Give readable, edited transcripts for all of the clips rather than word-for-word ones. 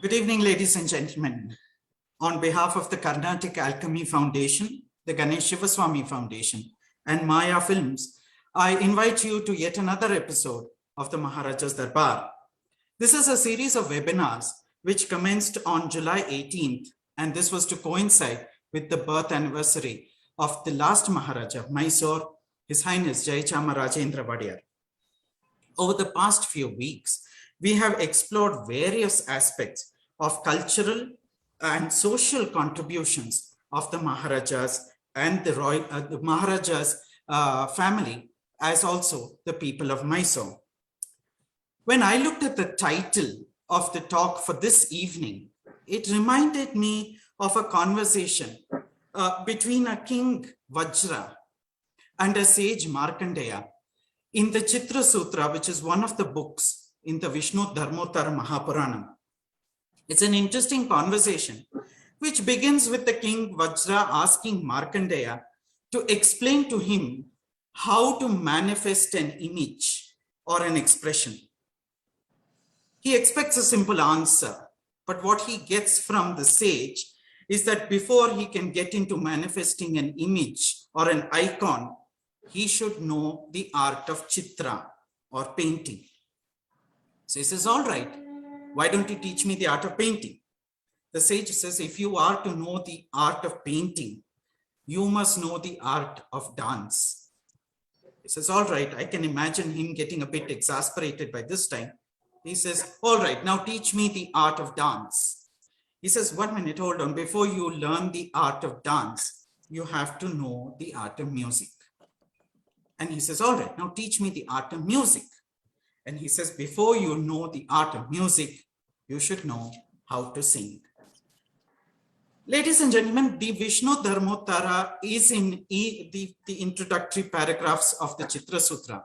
Good evening, ladies and gentlemen. On behalf of the Carnatic Alchemy Foundation, the Ganesh Shivaswamy Foundation, and Maya Films, I invite you to yet another episode of the Maharaja's Darbar. This is a series of webinars which commenced on July 18th, and this was to coincide with the birth anniversary of the last Maharaja, Mysore, His Highness Jayachamarajendra Wadiyar. Over the past few weeks, we have explored various aspects of cultural and social contributions of the Maharajas and the Maharajas family, as also the people of Mysore. When I looked at the title of the talk for this evening, it reminded me of a conversation between a king Vajra and a sage Markandeya in the Chitra Sutra, which is one of the books in the Vishnu Dharmottara Mahapuranam. It's an interesting conversation which begins with the king Vajra asking Markandeya to explain to him how to manifest an image or an expression. He expects a simple answer, but what he gets from the sage is that before he can get into manifesting an image or an icon, he should know the art of chitra or painting. So he says, all right, why don't you teach me the art of painting? The sage says, if you are to know the art of painting, you must know the art of dance. He says, all right, I can imagine him getting a bit exasperated by this time. He says, all right, now teach me the art of dance. He says, 1 minute, hold on. Before you learn the art of dance, you have to know the art of music. And he says, all right, now teach me the art of music. And he says, before you know the art of music, you should know how to sing. Ladies and gentlemen, the Vishnu Dharmottara is in the introductory paragraphs of the Chitra Sutra.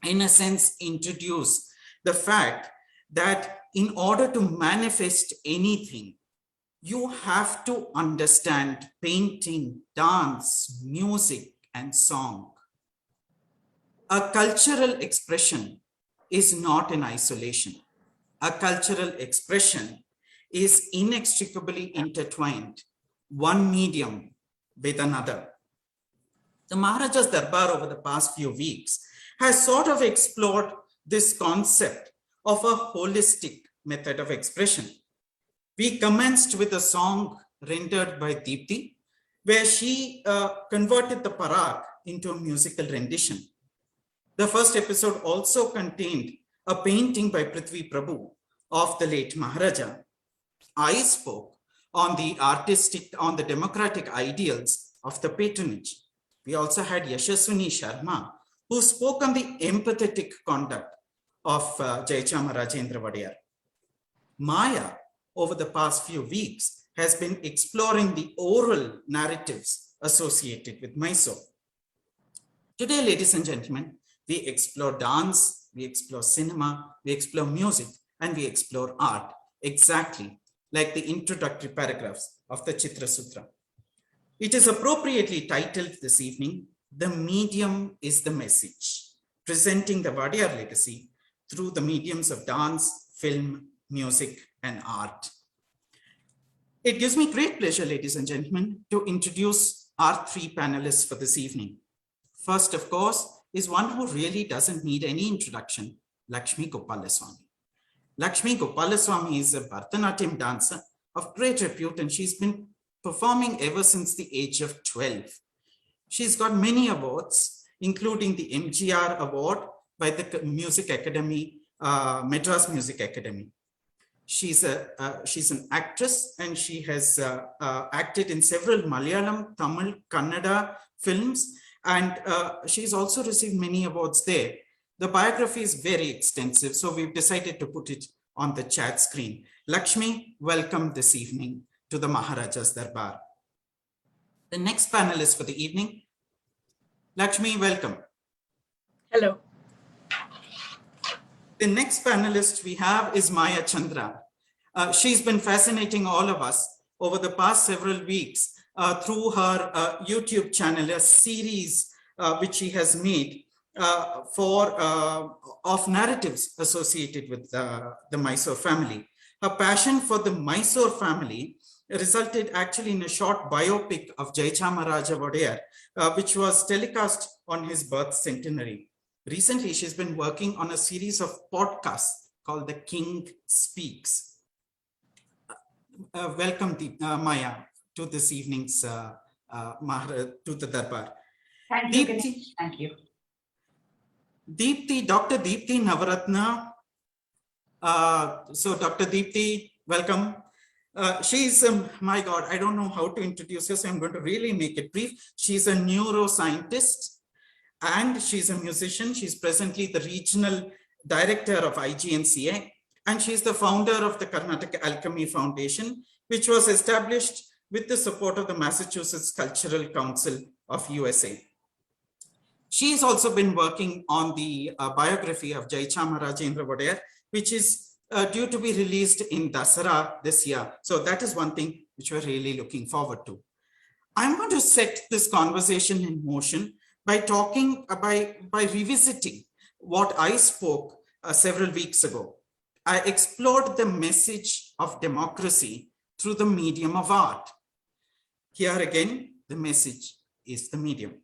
In a sense, introduce the fact that in order to manifest anything, you have to understand painting, dance, music, and song. A cultural expression is not in isolation. A cultural expression is inextricably intertwined, one medium with another. The Maharaja's Darbar over the past few weeks has sort of explored this concept of a holistic method of expression. We commenced with a song rendered by Deepthi, where she converted the parag into a musical rendition. The first episode also contained a painting by Prithvi Prabhu of the late Maharaja. I spoke on the democratic ideals of the patronage. We also had Yashaswini Sharma, who spoke on the empathetic conduct of Jayachamarajendra Wadiyar. Maya, over the past few weeks, has been exploring the oral narratives associated with Mysore. Today, ladies and gentlemen, we explore dance, we explore cinema, we explore music, and we explore art, exactly like the introductory paragraphs of the Chitra Sutra. It is appropriately titled this evening, The Medium is the Message, presenting the Wadiyar legacy through the mediums of dance, film, music, and art. It gives me great pleasure, ladies and gentlemen, to introduce our three panelists for this evening. First, of course, is one who really doesn't need any introduction, Lakshmi Gopalswamy. Lakshmi Gopalswamy is a Bharatanatyam dancer of great repute, and she's been performing ever since the age of 12. She's got many awards, including the MGR Award by the Music Academy, Madras Music Academy. She's an actress, and she has acted in several Malayalam, Tamil, Kannada films, and she's also received many awards there. The biography is very extensive, so we've decided to put it on the chat screen. Lakshmi, welcome this evening to the Maharaja's Darbar. The next panelist for the evening, Lakshmi, welcome. Hello. The next panelist we have is Maya Chandra. She's been fascinating all of us over the past several weeks through her YouTube channel, a series which she has made of narratives associated with the Mysore family. Her passion for the Mysore family resulted actually in a short biopic of Jayachamarajendra Wadiyar, which was telecast on his birth centenary. Recently, she's been working on a series of podcasts called The King Speaks. Welcome, Maya, to this evening's to the Darbar. Thank you, Ganesh. Thank you. Deepti, Dr. Deepti Navaratna. So Dr. Deepti, welcome. She's, my God, I don't know how to introduce her, so I'm going to really make it brief. She's a neuroscientist and she's a musician. She's presently the regional director of IGNCA, and she's the founder of the Karnataka Alchemy Foundation, which was established with the support of the Massachusetts Cultural Council of USA. She's also been working on the biography of Jayachamarajendra Wadiyar, which is due to be released in Dasara this year. So that is one thing which we're really looking forward to. I'm going to set this conversation in motion by talking, by revisiting what I spoke several weeks ago. I explored the message of democracy through the medium of art. Here again, the message is the medium.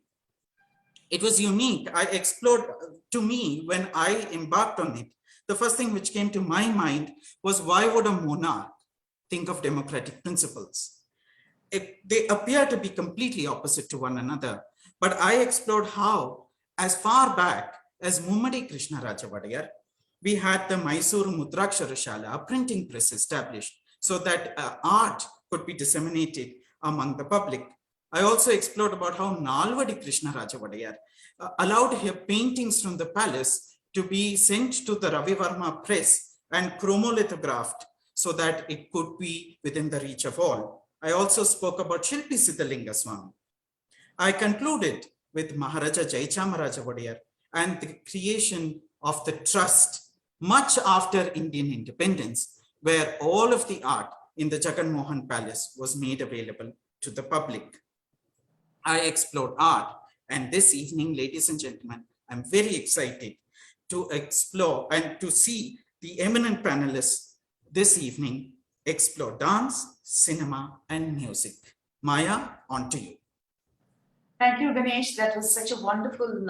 It was unique. I explored, to me, when I embarked on it, the first thing which came to my mind was, why would a monarch think of democratic principles? They appear to be completely opposite to one another. But I explored how, as far back as Mummadi Krishnaraja Wadiyar, we had the Mysore Mudraksharashala, a printing press established, so that art could be disseminated among the public. I also explored about how Nalvadi Krishnaraja Wadiyar allowed her paintings from the palace to be sent to the Ravi Varma press and chromolithographed so that it could be within the reach of all. I also spoke about Shilpi Siddhalinga Swami. I concluded with Maharaja Jayachamarajendra Wadiyar and the creation of the trust much after Indian independence, where all of the art in the Jagan Mohan Palace was made available to the public. I explored art, and this evening, ladies and gentlemen, I'm very excited to explore and to see the eminent panelists this evening explore dance, cinema, and music. Maya, on to you. Thank you, Ganesh. That was such a wonderful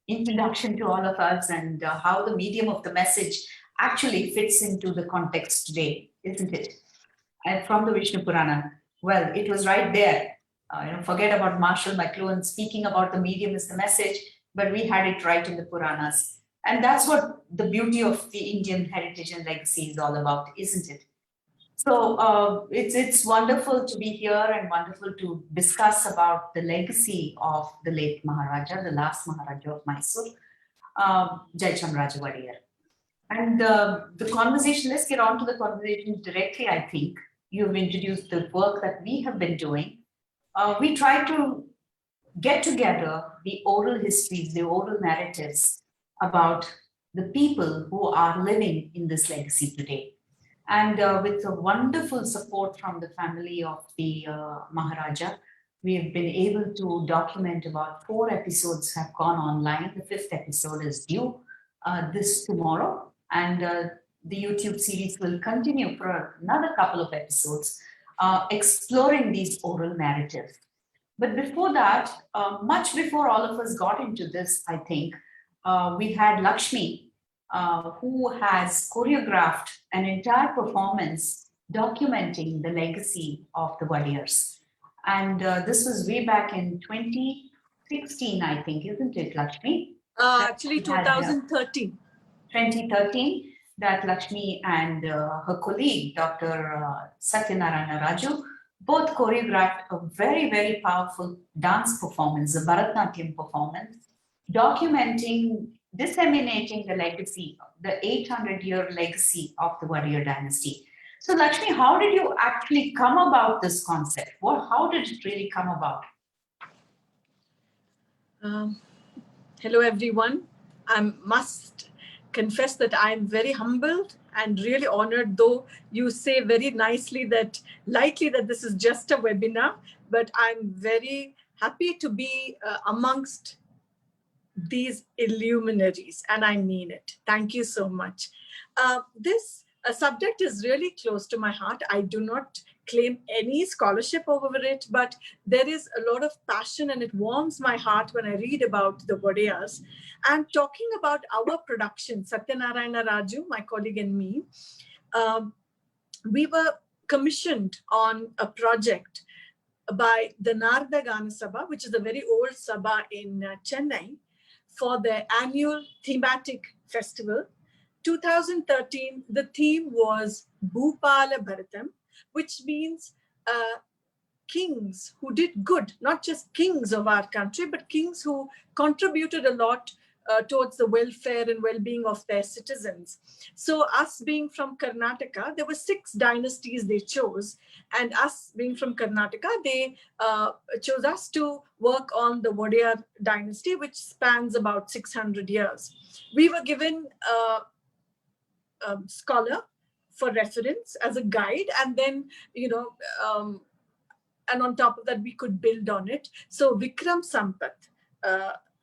introduction to all of us, and how the medium of the message actually fits into the context today, isn't it? And from the Vishnu Purana, well, it was right there. Forget about Marshall McLuhan speaking about the medium is the message, but we had it right in the Puranas. And that's what the beauty of the Indian heritage and legacy is all about, isn't it? So it's wonderful to be here and wonderful to discuss about the legacy of the late Maharaja, the last Maharaja of Mysore, Jayachamarajendra Wadiyar. And the conversation, let's get on to the conversation directly, I think. You've introduced the work that we have been doing. We try to get together the oral histories, the oral narratives about the people who are living in this legacy today. And with the wonderful support from the family of the Maharaja, we have been able to document about 4 episodes have gone online. The 5th episode is due this tomorrow. And the YouTube series will continue for another couple of episodes, exploring these oral narratives. But before that, much before all of us got into this, I think, we had Lakshmi, who has choreographed an entire performance documenting the legacy of the Wadiyars. And this was way back in 2016, I think, isn't it, Lakshmi? Actually, 2013. 2013, that Lakshmi and her colleague, Dr. Satyanarayana Raju, both choreographed a very, very powerful dance performance, a Bharatnatyam performance, documenting, disseminating the legacy, the 800-year legacy of the Wadiyar dynasty. So Lakshmi, how did you actually come about this concept? How did it really come about? Hello, everyone. I must confess that I'm very humbled and really honored, though you say very nicely that, lightly, that this is just a webinar, but I'm very happy to be amongst these illuminaries, and I mean it. Thank you so much. This a subject is really close to my heart. I do not claim any scholarship over it, but there is a lot of passion and it warms my heart when I read about the Wadiyars. And talking about our production, Satyanarayana Raju, my colleague and me, we were commissioned on a project by the Narada Gana Sabha, which is a very old Sabha in Chennai, for their annual thematic festival. 2013, the theme was Bhupala Bharatam, which means kings who did good, not just kings of our country, but kings who contributed a lot towards the welfare and well-being of their citizens. So us being from Karnataka, there were 6 dynasties they chose, and us being from Karnataka, they chose us to work on the Wadiyar dynasty, which spans about 600 years. We were given a scholar for reference as a guide, and then, and on top of that, we could build on it. So Vikram Sampath,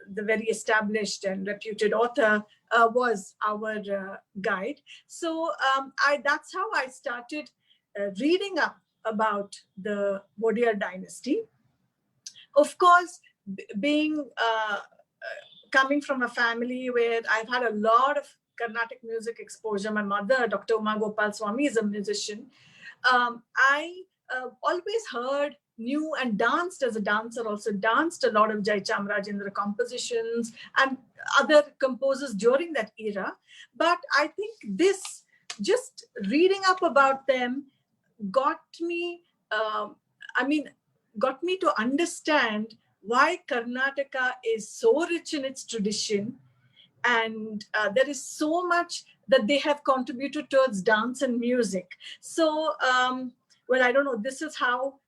the very established and reputed author, was our guide. So that's how I started reading up about the Wadiyar dynasty. Of course, being coming from a family where I've had a lot of Carnatic music exposure. My mother, Dr. Uma Gopalswamy, is a musician. I always heard, knew, and danced as a dancer, also danced a lot of Jayachamarajendra compositions and other composers during that era. But I think this, just reading up about them, got me to understand why Karnataka is so rich in its tradition, and there is so much that they have contributed towards dance and music. So, well, I don't know, this is how,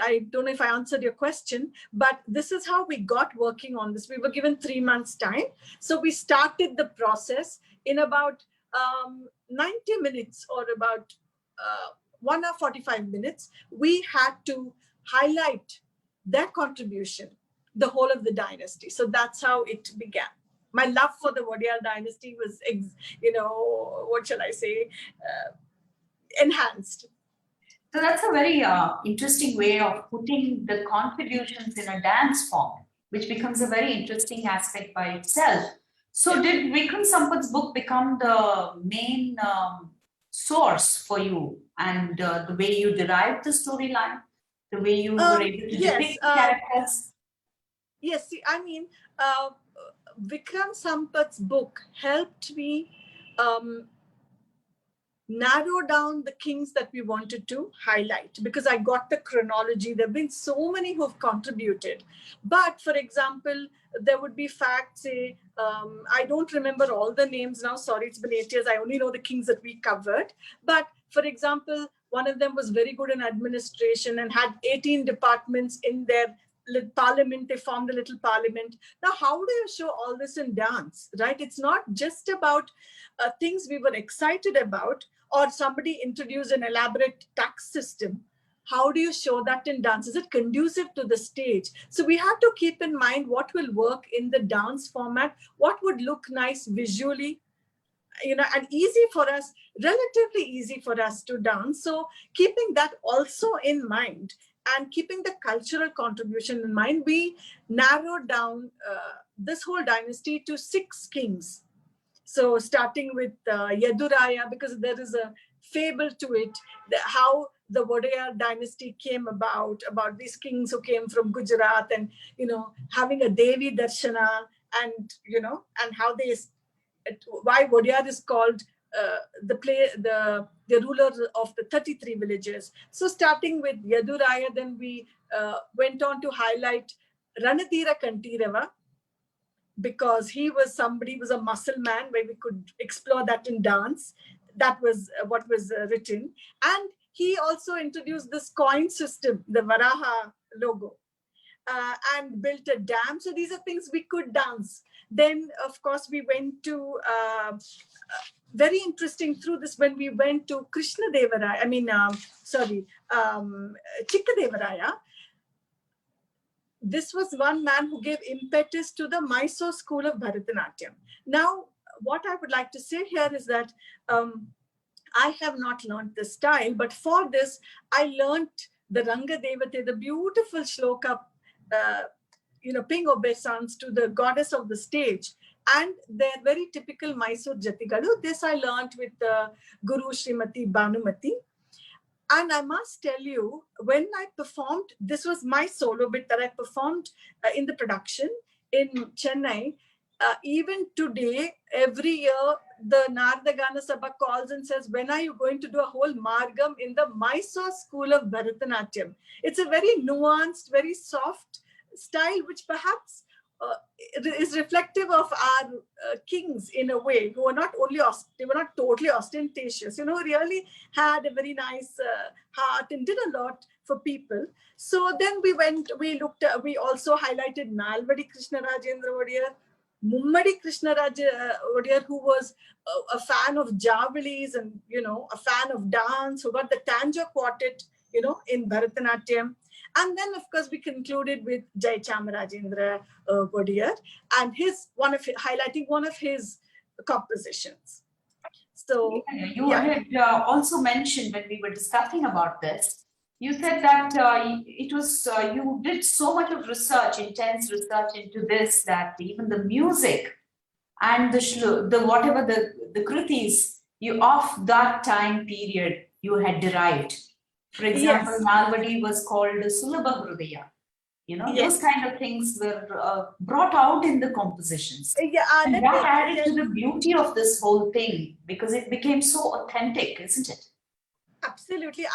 I don't know if I answered your question, but this is how we got working on this. We were given 3 months' time. So we started the process in about 90 minutes, or about 1 hour 45 minutes. We had to highlight their contribution, the whole of the dynasty. So that's how it began. My love for the Wadiyar dynasty was, what shall I say, enhanced. So that's a very interesting way of putting the contributions in a dance form, which becomes a very interesting aspect by itself. So did Vikram Sampath's book become the main source for you, and the way you derived the storyline, the way you were able to depict characters? Yes, see, Vikram Sampath's book helped me narrow down the kings that we wanted to highlight, because I got the chronology. There have been so many who have contributed. But for example, there would be facts, say, I don't remember all the names now. Sorry, it's been 8 years. I only know the kings that we covered. But for example, one of them was very good in administration and had 18 departments in their parliament. They formed a little parliament. Now, how do you show all this in dance, right? It's not just about things we were excited about, or somebody introduced an elaborate tax system. How do you show that in dance? Is it conducive to the stage? So we have to keep in mind what will work in the dance format, what would look nice visually, and easy for us, relatively easy for us to dance. So keeping that also in mind, and keeping the cultural contribution in mind, we narrowed down this whole dynasty to 6 kings. So starting with Yaduraya, because there is a fable to it, how the Wadiyar dynasty came about these kings who came from Gujarat, and, having a Devi Darshana, and, and how why Wadiyar is called the ruler of the 33 villages. So starting with Yaduraya, then we went on to highlight Ranadira Kantirava, because he was a muscle man, where we could explore that in dance. That was what was written. And he also introduced this coin system, the Varaha logo, and built a dam. So these are things we could dance. Then, of course, we went to, very interesting through this, when we went to Krishna Devaraya, Chikkadevaraya. This was one man who gave impetus to the Mysore school of Bharatanatyam. Now, what I would like to say here is that I have not learned this style, but for this, I learned the Ranga Devate, the beautiful shloka, ping obeisance to the goddess of the stage. And they're very typical Mysore Jatigalu. This I learned with Guru Srimati Bhanumati. And I must tell you, when I performed, this was my solo bit that I performed in the production in Chennai. Even today, every year, the Narada Gana Sabha calls and says, when are you going to do a whole Margam in the Mysore school of Bharatanatyam? It's a very nuanced, very soft style, which perhaps is reflective of our kings in a way, who are not only, they were not totally ostentatious, really had a very nice heart and did a lot for people. So then we also highlighted Nalvadi Krishnarajendra Wadiyar, Mummadi Wadiyar, who was a fan of Javalis and, a fan of dance, who got the Tanjo quartet, in Bharatanatyam. And then, of course, we concluded with Jayachamarajendra Wadiyar and highlighting one of his compositions. So you had also mentioned when we were discussing about this, you said that it was you did so much of research, intense research into this, that even the music and the whatever the kritis you of that time period you had derived. For example, yes. Nalvadi was called Sulabha Hrudaya. Yes. Those kind of things were brought out in the compositions. And that added to the beauty of this whole thing, because it became so authentic, isn't it? Absolutely.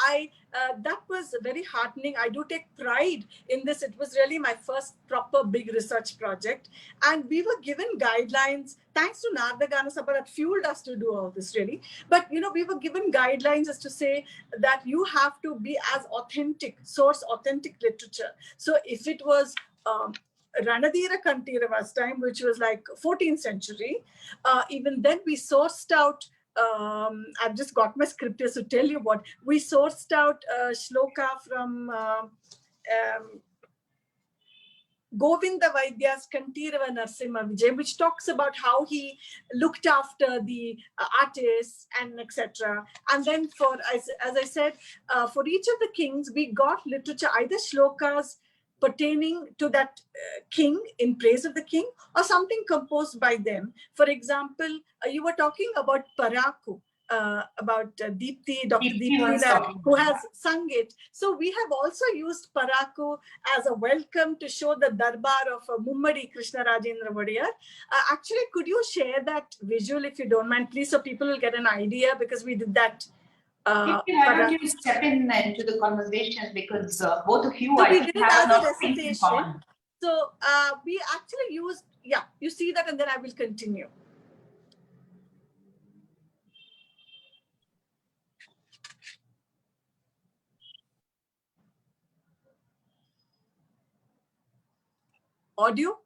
That was very heartening. I do take pride in this. It was really my first proper big research project. And we were given guidelines, thanks to Narada Gana Sabha, that fueled us to do all this, really. But, we were given guidelines as to say that you have to be as authentic, source authentic literature. So if it was Ranadira Kantirava's time, which was like 14th century, even then we sourced out I've just got my script here to tell you what we sourced out shloka from Govinda Vaidya's Kantirava Narsimha Vijay, which talks about how he looked after the artists and etc. And then as I said, for each of the kings, we got literature, either shlokas pertaining to that king, in praise of the king, or something composed by them. For example, you were talking about Paraku, about Deepthi, Dr. Deepthi, who has sung it. So we have also used Paraku as a welcome to show the darbar of Mummadi Krishnarajendra Wadiyar. Actually, could you share that visual, if you don't mind, please, so people will get an idea, because we did that. Why don't you step into the conversation, because both of you, so I we think, did it have as a lot of things in common. So we actually used, you see that, and then I will continue. Audio?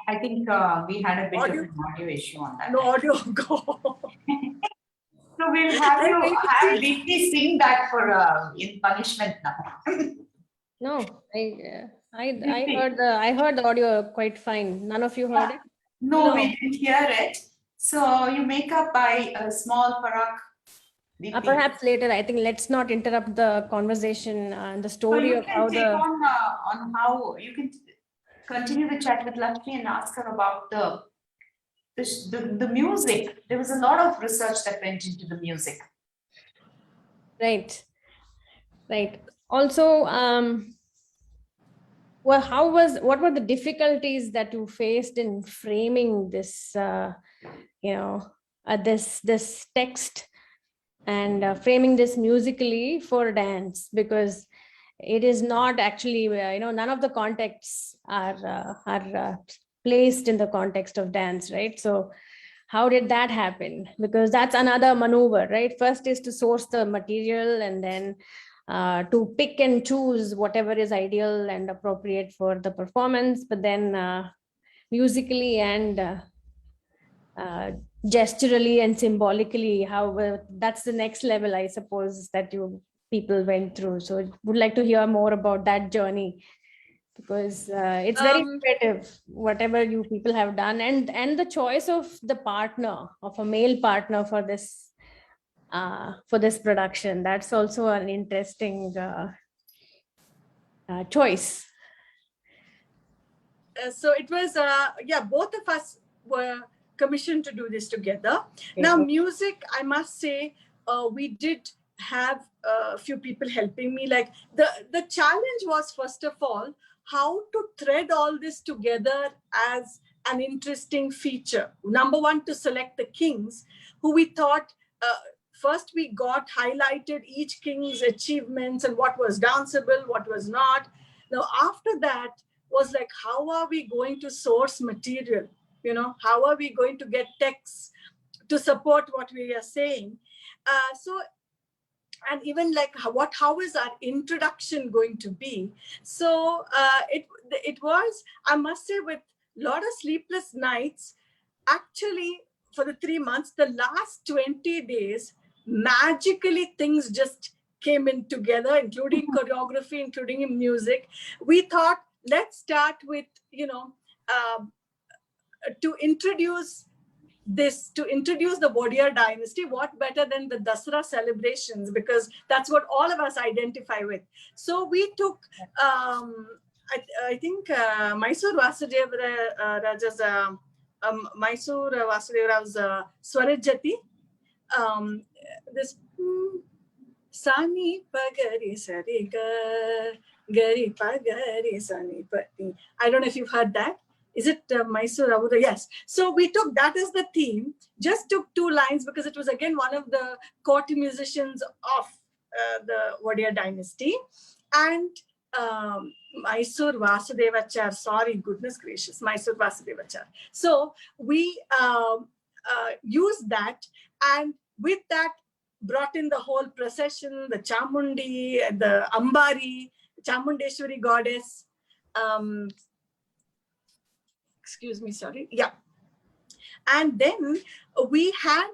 I think we had a bit Audio? of an audio issue on that. No audio. Go. So we'll have I to think have Deepthi sing that for in punishment now. No, I Deepthi. I heard the audio quite fine. None of you heard it? No, No. we didn't hear it. So you make up by a small parak. Deepthi. Perhaps later. I think let's not interrupt the conversation and the So story you of can how take the on how you can continue the chat with Lakshmi and ask her about the music. There was a lot of research that went into the music. right. Also, well, what were the difficulties that you faced in framing this, this text and framing this musically for dance? Because it is not actually, none of the contexts are placed in the context of dance, right? So how did that happen? Because that's another maneuver, right? First is to source the material and then to pick and choose whatever is ideal and appropriate for the performance, but then musically and gesturally and symbolically, how that's the next level, I suppose, that you people went through. So would like to hear more about that journey, because it's very creative, whatever you people have done, and the choice of the partner, of a male partner for this production. That's also an interesting choice. So it was, both of us were commissioned to do this together. Okay. Now, music, I must say, we did have a few people helping me. Like the challenge was, first of all, how to thread all this together as an interesting feature. Number one, to select the kings, who we thought, first we got highlighted each king's achievements and what was danceable, what was not. Now, after that was like, how are we going to source material? How are we going to get texts to support what we are saying? And even like how is our introduction going to be? So it was, I must say, with a lot of sleepless nights. Actually, for the 3 months, the last 20 days, magically things just came in together, including choreography, including in music. We thought, let's start with, to introduce the Wadiyar dynasty. What better than the Dasara celebrations, because that's what all of us identify with. So we took, I think, Mysore Vasudeva Raja's Mysore Vasudeva Raw's Swarajati. This Sani Pagari Sari Gari Pagari Sani Pati. I don't know if you've heard that. Is it Mysore Abuda? Yes. So we took that as the theme, just took 2 lines because it was again one of the court musicians of the Wadiyar dynasty. And Mysore Vasudevachar, sorry, goodness gracious, Mysore Vasudevachar. So we used that, and with that brought in the whole procession, the Chamundi, the Ambari, Chamundeshwari goddess. Excuse me, sorry. Yeah. And then we had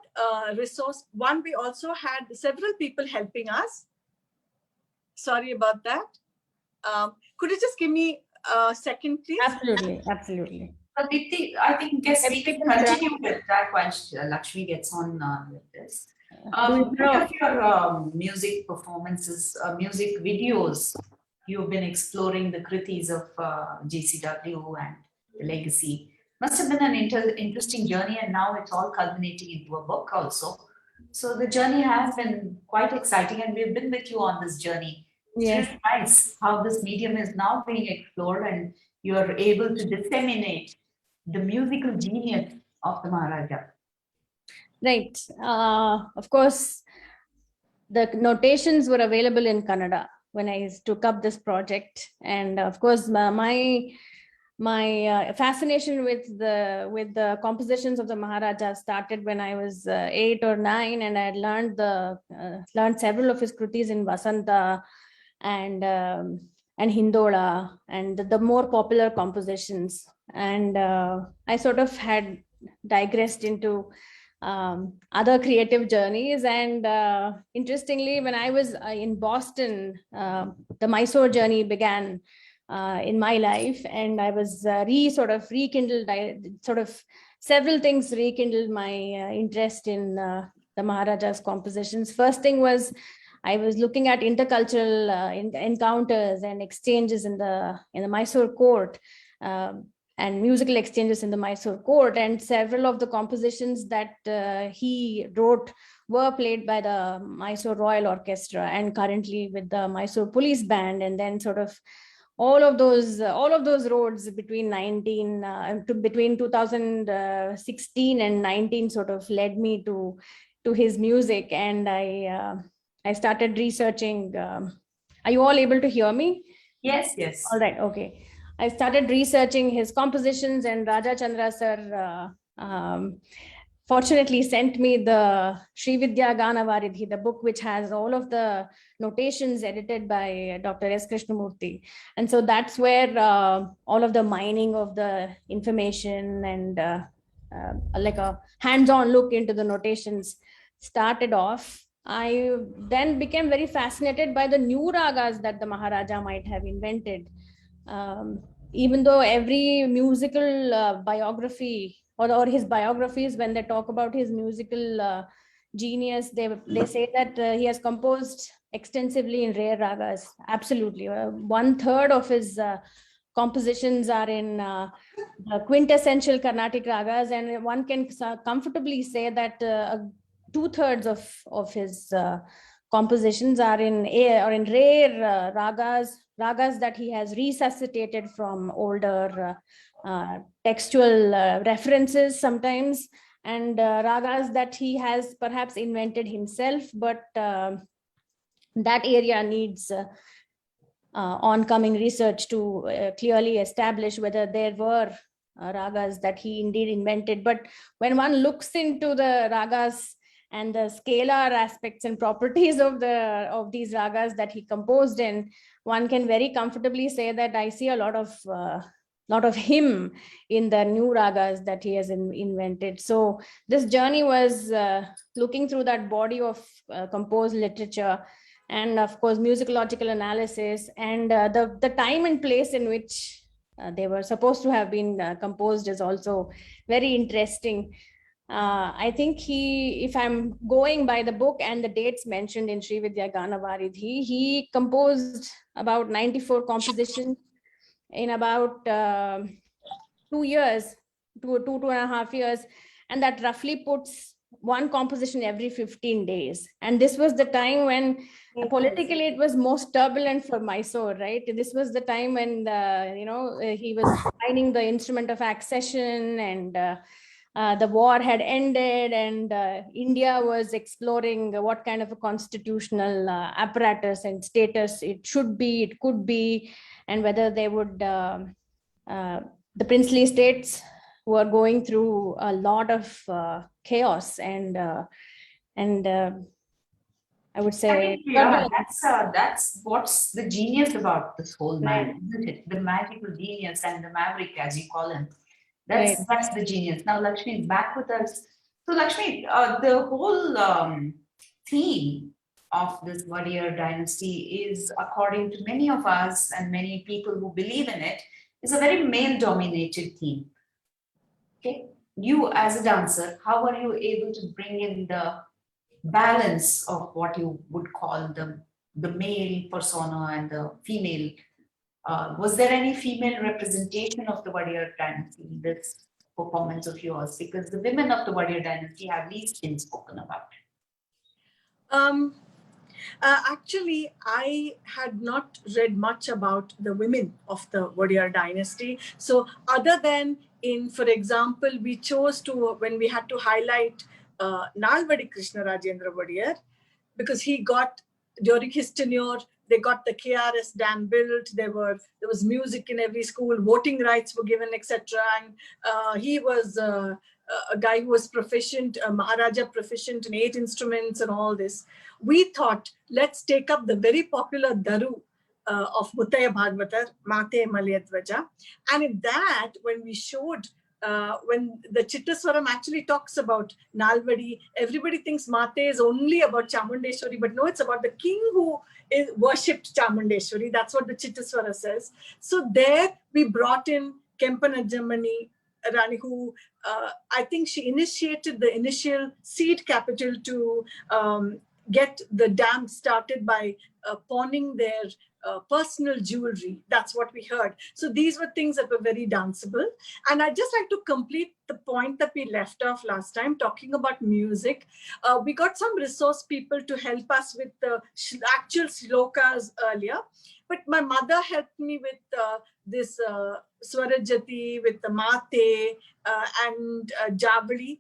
resource one. We also had several people helping us. Sorry about that. Could you just give me a second, please? Absolutely. Deepthi, I think we can continue with that while Lakshmi gets on with this. One of your music performances, music videos, you've been exploring the kritis of GCW and the legacy. Must have been an interesting journey, and now it's all culminating into a book also. So the journey has been quite exciting, and we've been with you on this journey. It's really nice how this medium is now being explored, and you're able to disseminate the musical genius of the Maharaja. Right. Of course, the notations were available in Kannada when I took up this project, and of course, my fascination with the compositions of the Maharaja started when I was 8 or 9, and I had learned several of his kritis in Vasanta, and and Hindola and the more popular compositions. And I sort of had digressed into other creative journeys. And interestingly, when I was in Boston, the Mysore journey began in my life, and I was rekindled, several things rekindled my interest in the Maharaja's compositions. First thing was I was looking at intercultural encounters and exchanges in the Mysore court, and musical exchanges in the Mysore court, and several of the compositions that he wrote were played by the Mysore Royal Orchestra and currently with the Mysore Police Band. And then sort of all of those roads between 2016 and 19 sort of led me to his music. And I started researching. Are you all able to hear me? Yes, yes. All right, okay. I started researching his compositions, and Jayachamarajendra sir fortunately sent me the Srividya Gana Varidhi, the book which has all of the notations edited by Dr. S. Krishnamurti. And so that's where all of the mining of the information and like a hands-on look into the notations started off. I then became very fascinated by the new ragas that the Maharaja might have invented. Even though every musical biography or his biographies, when they talk about his musical genius, they say that he has composed extensively in rare ragas. Absolutely. 1/3 of his compositions are in quintessential Carnatic ragas, and one can comfortably say that 2/3 of his compositions are in rare ragas that he has resuscitated from older textual references sometimes, and ragas that he has perhaps invented himself, but that area needs oncoming research to clearly establish whether there were ragas that he indeed invented. But when one looks into the ragas and the scalar aspects and properties of these ragas that he composed in, one can very comfortably say that I see a lot of him in the new ragas that he has invented. So this journey was looking through that body of composed literature, and of course musicological analysis, and the time and place in which they were supposed to have been composed is also very interesting. I think if I'm going by the book and the dates mentioned in Srividya Gana Varidhi, he composed about 94 compositions in about 2 years, two and a half years. And that roughly puts one composition every 15 days. And this was the time when politically it was most turbulent for Mysore, right? This was the time when, he was signing the instrument of accession, and the war had ended, and India was exploring what kind of a constitutional apparatus and status it could be, and whether they would, the princely states were going through a lot of chaos and I would say, that's what's the genius about this whole man, isn't it? The magical genius and the maverick, as you call him. That's the genius. Now Lakshmi is back with us. So Lakshmi, the whole theme of this Wadiyar dynasty is, according to many of us and many people who believe in it, is a very male-dominated theme. Okay, you as a dancer, how are you able to bring in the balance of what you would call the male persona and the female? Was there any female representation of the Wadiyar dynasty in this performance of yours? Because the women of the Wadiyar dynasty have least been spoken about. Actually, I had not read much about the women of the Wadiyar dynasty. So other than for example, we chose to, when we had to highlight Nalvadi Krishnarajendra Wadiyar, because he got, during his tenure, they got the KRS dam built. There was music in every school, voting rights were given, etc. And he was a guy who was proficient, a Maharaja proficient in 8 instruments and all this. We thought, let's take up the very popular Daru of Muttaya Bhagavatar, Mate Malayadvaja. And in that, when we showed, when the Chittaswaram actually talks about Nalvadi, everybody thinks Mate is only about Chamundeshwari, but no, it's about the king who worshipped Chamundeshwari. That's what the Chittaswara says. So there we brought in Kempanajamani Rani, who I think she initiated the initial seed capital to get the dam started by pawning their personal jewelry. That's what we heard. So these were things that were very danceable. And I'd just like to complete the point that we left off last time, talking about music. We got some resource people to help us with the actual slokas earlier. But my mother helped me with this Swarajati, with the Mate and Javali.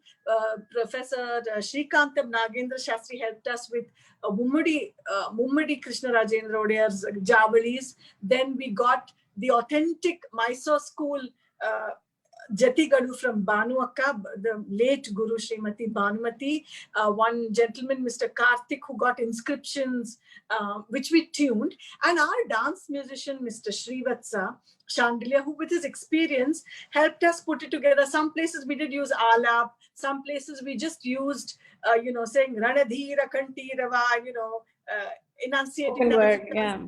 Professor Srikantam Nagendra Shastri helped us with Mummadi Krishnarajendra Wadiyar's Javalis. Then we got the authentic Mysore school Jati Gadu from Banu Akka, the late Guru Srimati Bhanumati, one gentleman, Mr. Karthik, who got inscriptions, which we tuned, and our dance musician, Mr. Srivatsa Chandelier, who with his experience helped us put it together. Some places we did use alap, some places we just used, saying Ranadhira Kantirava, enunciating that. Word, yeah.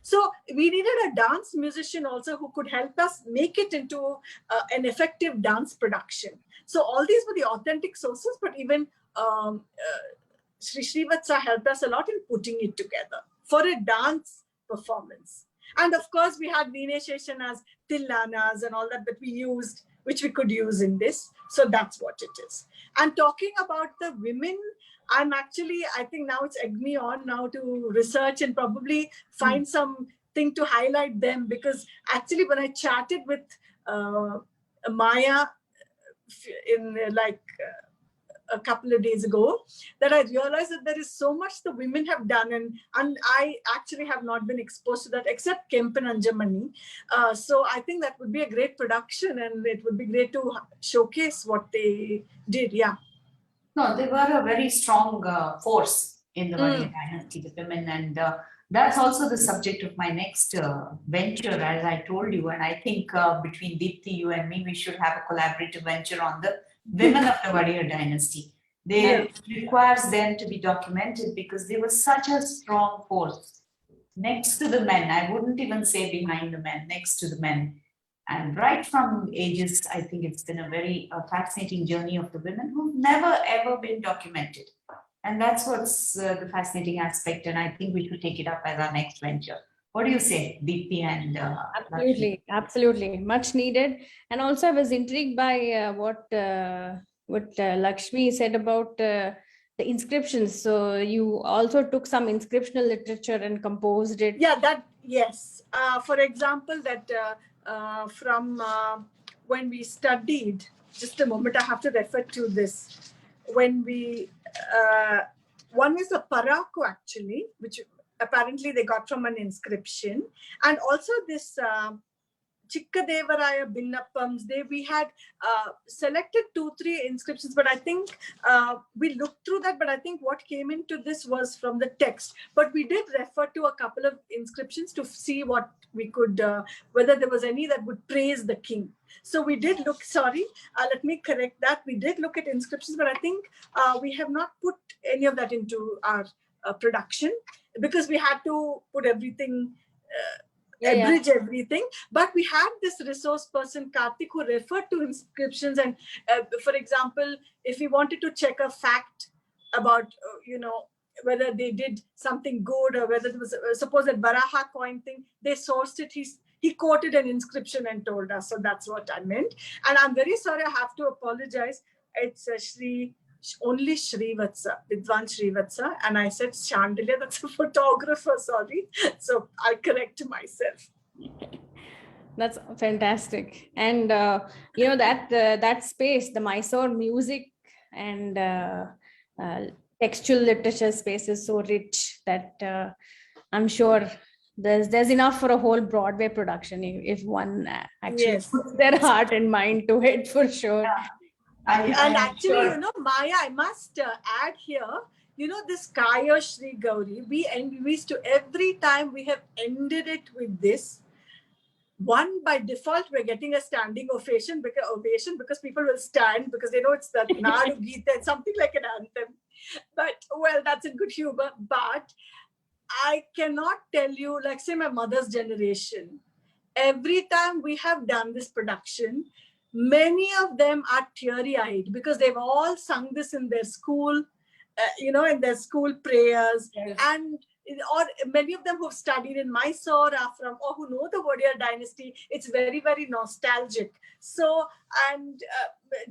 So we needed a dance musician also who could help us make it into an effective dance production. So all these were the authentic sources, but even Sri Srivatsa helped us a lot in putting it together for a dance performance. And of course, we had Vinesheshan as Tillanas and all that we used, which we could use in this. So that's what it is. And talking about the women, I think now it's egged me on now to research and probably find something to highlight them, because actually when I chatted with Maya in a couple of days ago, that I realized that there is so much the women have done, and I actually have not been exposed to that except Kempan Anjamani. So I think that would be a great production, and it would be great to showcase what they did. Yeah. No, they were a very strong force in the Wadiyar dynasty, the women, and that's also the subject of my next venture, as I told you. And I think between Deepthi, you and me, we should have a collaborative venture on the women of the Wadiyar dynasty. It requires them to be documented because they were such a strong force next to the men. I wouldn't even say behind the men, next to the men. And right from ages, I think it's been a very fascinating journey of the women who've never ever been documented. And that's what's the fascinating aspect. And I think we should take it up as our next venture. What do you say, Deepthi and Absolutely, absolutely. Much needed. And also I was intrigued by what Lakshmi said about the inscriptions. So you also took some inscriptional literature and composed it. Yeah, yes. For example, that from when we studied, just a moment, I have to refer to this. When we, one is a Paraku actually, which apparently they got from an inscription. And also this Chikkadevaraya Binnappams, we had selected 2-3 inscriptions, but I think we looked through that, but I think what came into this was from the text. But we did refer to a couple of inscriptions to see what we could, whether there was any that would praise the king. So we did look, let me correct that. We did look at inscriptions, but I think we have not put any of that into our production because we had to put everything, abridge everything. But we had this resource person, Karthik, who referred to inscriptions. And for example, if we wanted to check a fact about, whether they did something good or whether there was, suppose that Baraha coin thing, they sourced it. He quoted an inscription and told us. So that's what I meant. And I'm very sorry, I have to apologize. It's only Srivatsa, Vidwan Srivatsa. And I said Chandelier, that's a photographer, sorry. So I correct myself. That's fantastic. And, that space, the Mysore music and textual literature space is so rich that I'm sure there's enough for a whole Broadway production if one actually puts their heart and mind to it, for sure. Yeah. And actually, Maya, I must add here, this Kaya Shri Gauri, we used to, every time we have ended it with this, one, by default, we're getting a standing ovation because people will stand because they know it's the Nadu Geeta, it's something like an anthem. But, well, that's in good humor. But I cannot tell you, like, say, my mother's generation, every time we have done this production, many of them are teary-eyed because they've all sung this in their school, in their school prayers. Yes. And or many of them who've studied in Mysore are from, or who know the Wadiyar dynasty. It's very, very nostalgic. So, and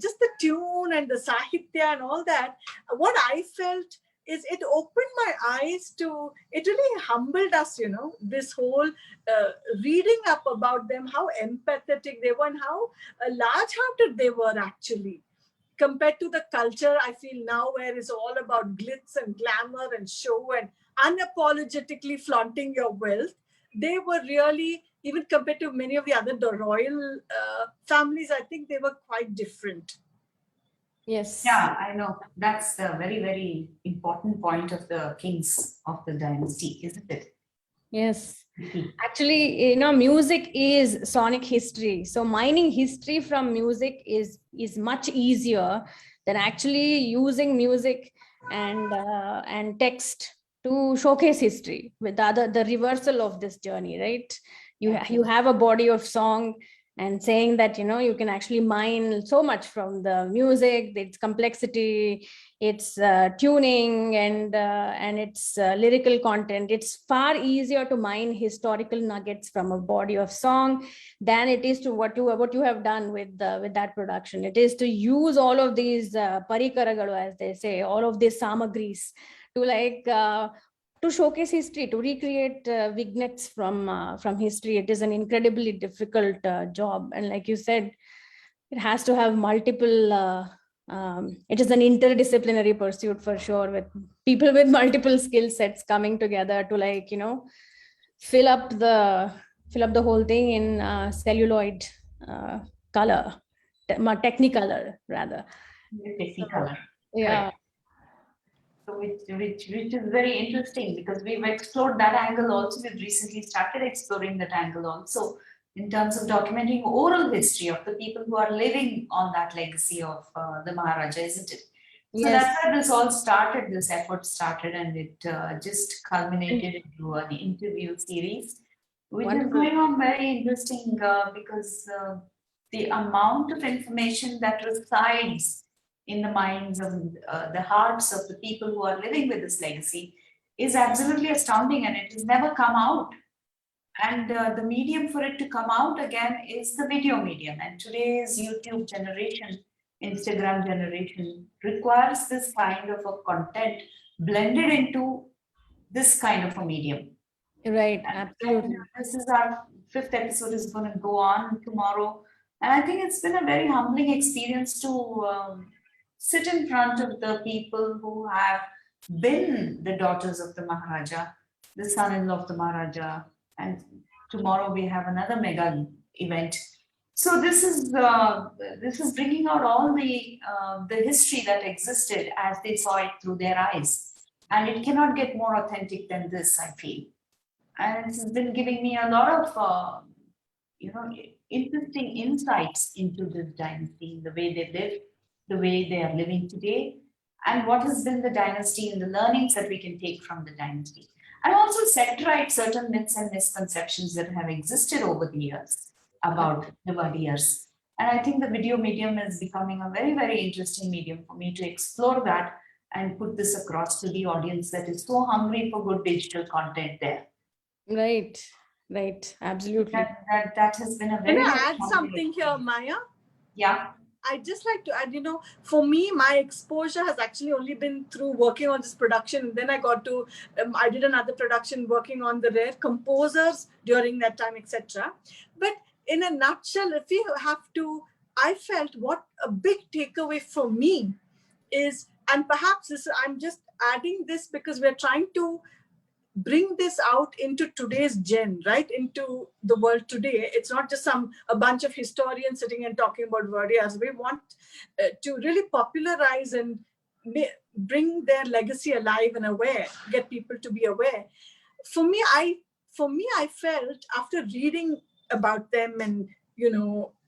just the tune and the sahitya and all that, what I felt is it opened my eyes to, it really humbled us, this whole reading up about them, how empathetic they were and how large-hearted they were actually. Compared to the culture, I feel now, where it's all about glitz and glamour and show and unapologetically flaunting your wealth, they were really, even compared to many of the other royal families, I think they were quite different. Yes. Yeah, I know. That's the very, very important point of the kings of the dynasty, isn't it? Yes. Actually, music is sonic history. So mining history from music is much easier than actually using music and text to showcase history with the reversal of this journey, right? You have a body of song and saying that, you can actually mine so much from the music, its complexity, its tuning and its lyrical content. It's far easier to mine historical nuggets from a body of song than it is to what you have done with that production. It is to use all of these parikaragalu, as they say, all of these samagris to to showcase history, to recreate vignettes from history. It is an incredibly difficult job. And like you said, it has to have multiple, it is an interdisciplinary pursuit for sure, with people with multiple skill sets coming together to fill up the whole thing in celluloid color, technicolor rather. Technicolor. Yeah. Right. So which is very interesting because we've explored that angle also. We've recently started exploring that angle also in terms of documenting oral history of the people who are living on that legacy of the Maharaja, isn't it? So Yes. that's where this all started, this effort started, and it just culminated into an interview series, which Wonderful. is going on very interesting because the amount of information that resides in the minds of the hearts of the people who are living with this legacy is absolutely astounding, and it has never come out. And the medium for it to come out again is the video medium. And today's YouTube generation, Instagram generation requires this kind of a content blended into this kind of a medium. Right, And absolutely. this is our 5th episode, is going to go on tomorrow. And I think it's been a very humbling experience to sit in front of the people who have been the daughters of the Maharaja, the son-in-law of the Maharaja, and tomorrow we have another mega event. So this is bringing out all the history that existed as they saw it through their eyes, and it cannot get more authentic than this, I feel. And it's been giving me a lot of interesting insights into this dynasty, the way they lived, the way they are living today, and what has been the dynasty and the learnings that we can take from the dynasty. And also set right certain myths and misconceptions that have existed over the years about the Wadiyars. And I think the video medium is becoming a very, very interesting medium for me to explore that and put this across to the audience that is so hungry for good digital content there. Right, absolutely. That has been a very. Can I add something here, Maya? Yeah. I'd just like to add, for me, my exposure has actually only been through working on this production. Then I got to, I did another production working on the rare composers during that time, etc. But in a nutshell, if we have to, I felt what a big takeaway for me is, and perhaps I'm just adding this because we're trying to bring this out into today's gen, right? Into the world today. It's not just a bunch of historians sitting and talking about Wadiyars. We want to really popularize and bring their legacy alive and aware, get people to be aware. For me, I felt after reading about them and,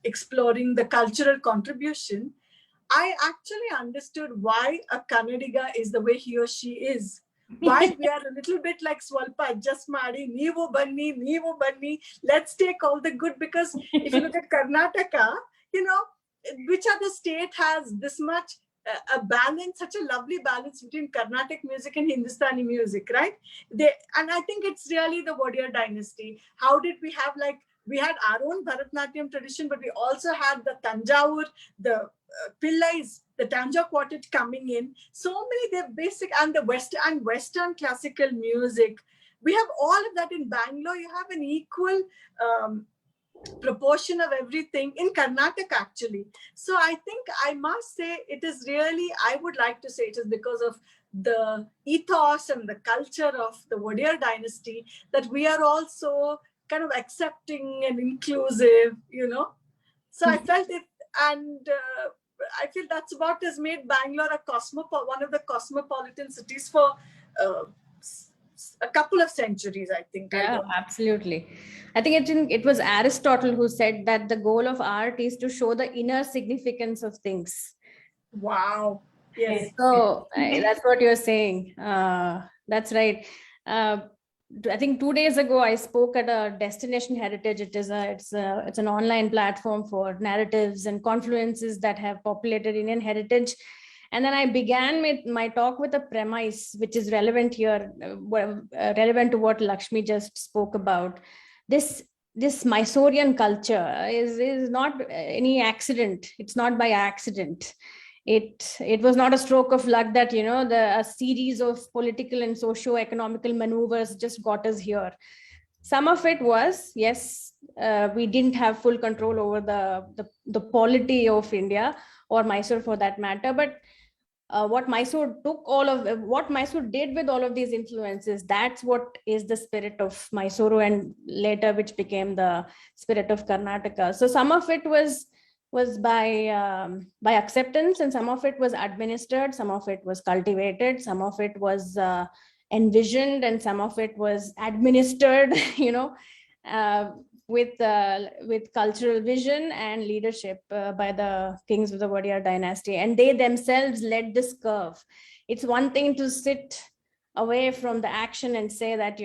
exploring the cultural contribution, I actually understood why a Kannadiga is the way he or she is. Why we are a little bit like Swalpa adjust Madi, Neevu Banni, let's take all the good. Because if you look at Karnataka, which other state has this much a balance, such a lovely balance between Carnatic music and Hindustani music, right? And I think it's really the Wadiyar dynasty. How did we have, we had our own Bharatnatyam tradition, but we also had the Tanjavur, the Pillais, the Tanja quartet coming in. So many, the basic and the Western classical music. We have all of that in Bangalore. You have an equal proportion of everything in Karnataka, actually. So I think I must say it is really, I would like to say it is because of the ethos and the culture of the Wadiyar dynasty that we are also kind of accepting and inclusive, So I felt it, and I feel that's what has made Bangalore one of the cosmopolitan cities for a couple of centuries, I think. Yeah, absolutely. I think it was Aristotle who said that the goal of art is to show the inner significance of things. Wow. Yes. So that's what you're saying. That's right. I think 2 days ago I spoke at a Destination Heritage. It's an online platform for narratives and confluences that have populated Indian heritage. And then I began with my talk with a premise which is relevant here, relevant to what Lakshmi just spoke about. This Mysorean culture is not any accident. It's not by accident. It was not a stroke of luck that, a series of political and socio-economical maneuvers just got us here. Some of it was, yes, we didn't have full control over the polity of India or Mysore for that matter, but what Mysore did with all of these influences, that's what is the spirit of Mysore, and later which became the spirit of Karnataka. So some of it was by acceptance, and some of it was administered, some of it was cultivated, some of it was envisioned, and some of it was administered, with cultural vision and leadership by the kings of the Wadiyar dynasty, and they themselves led this curve. It's one thing to sit away from the action and say that,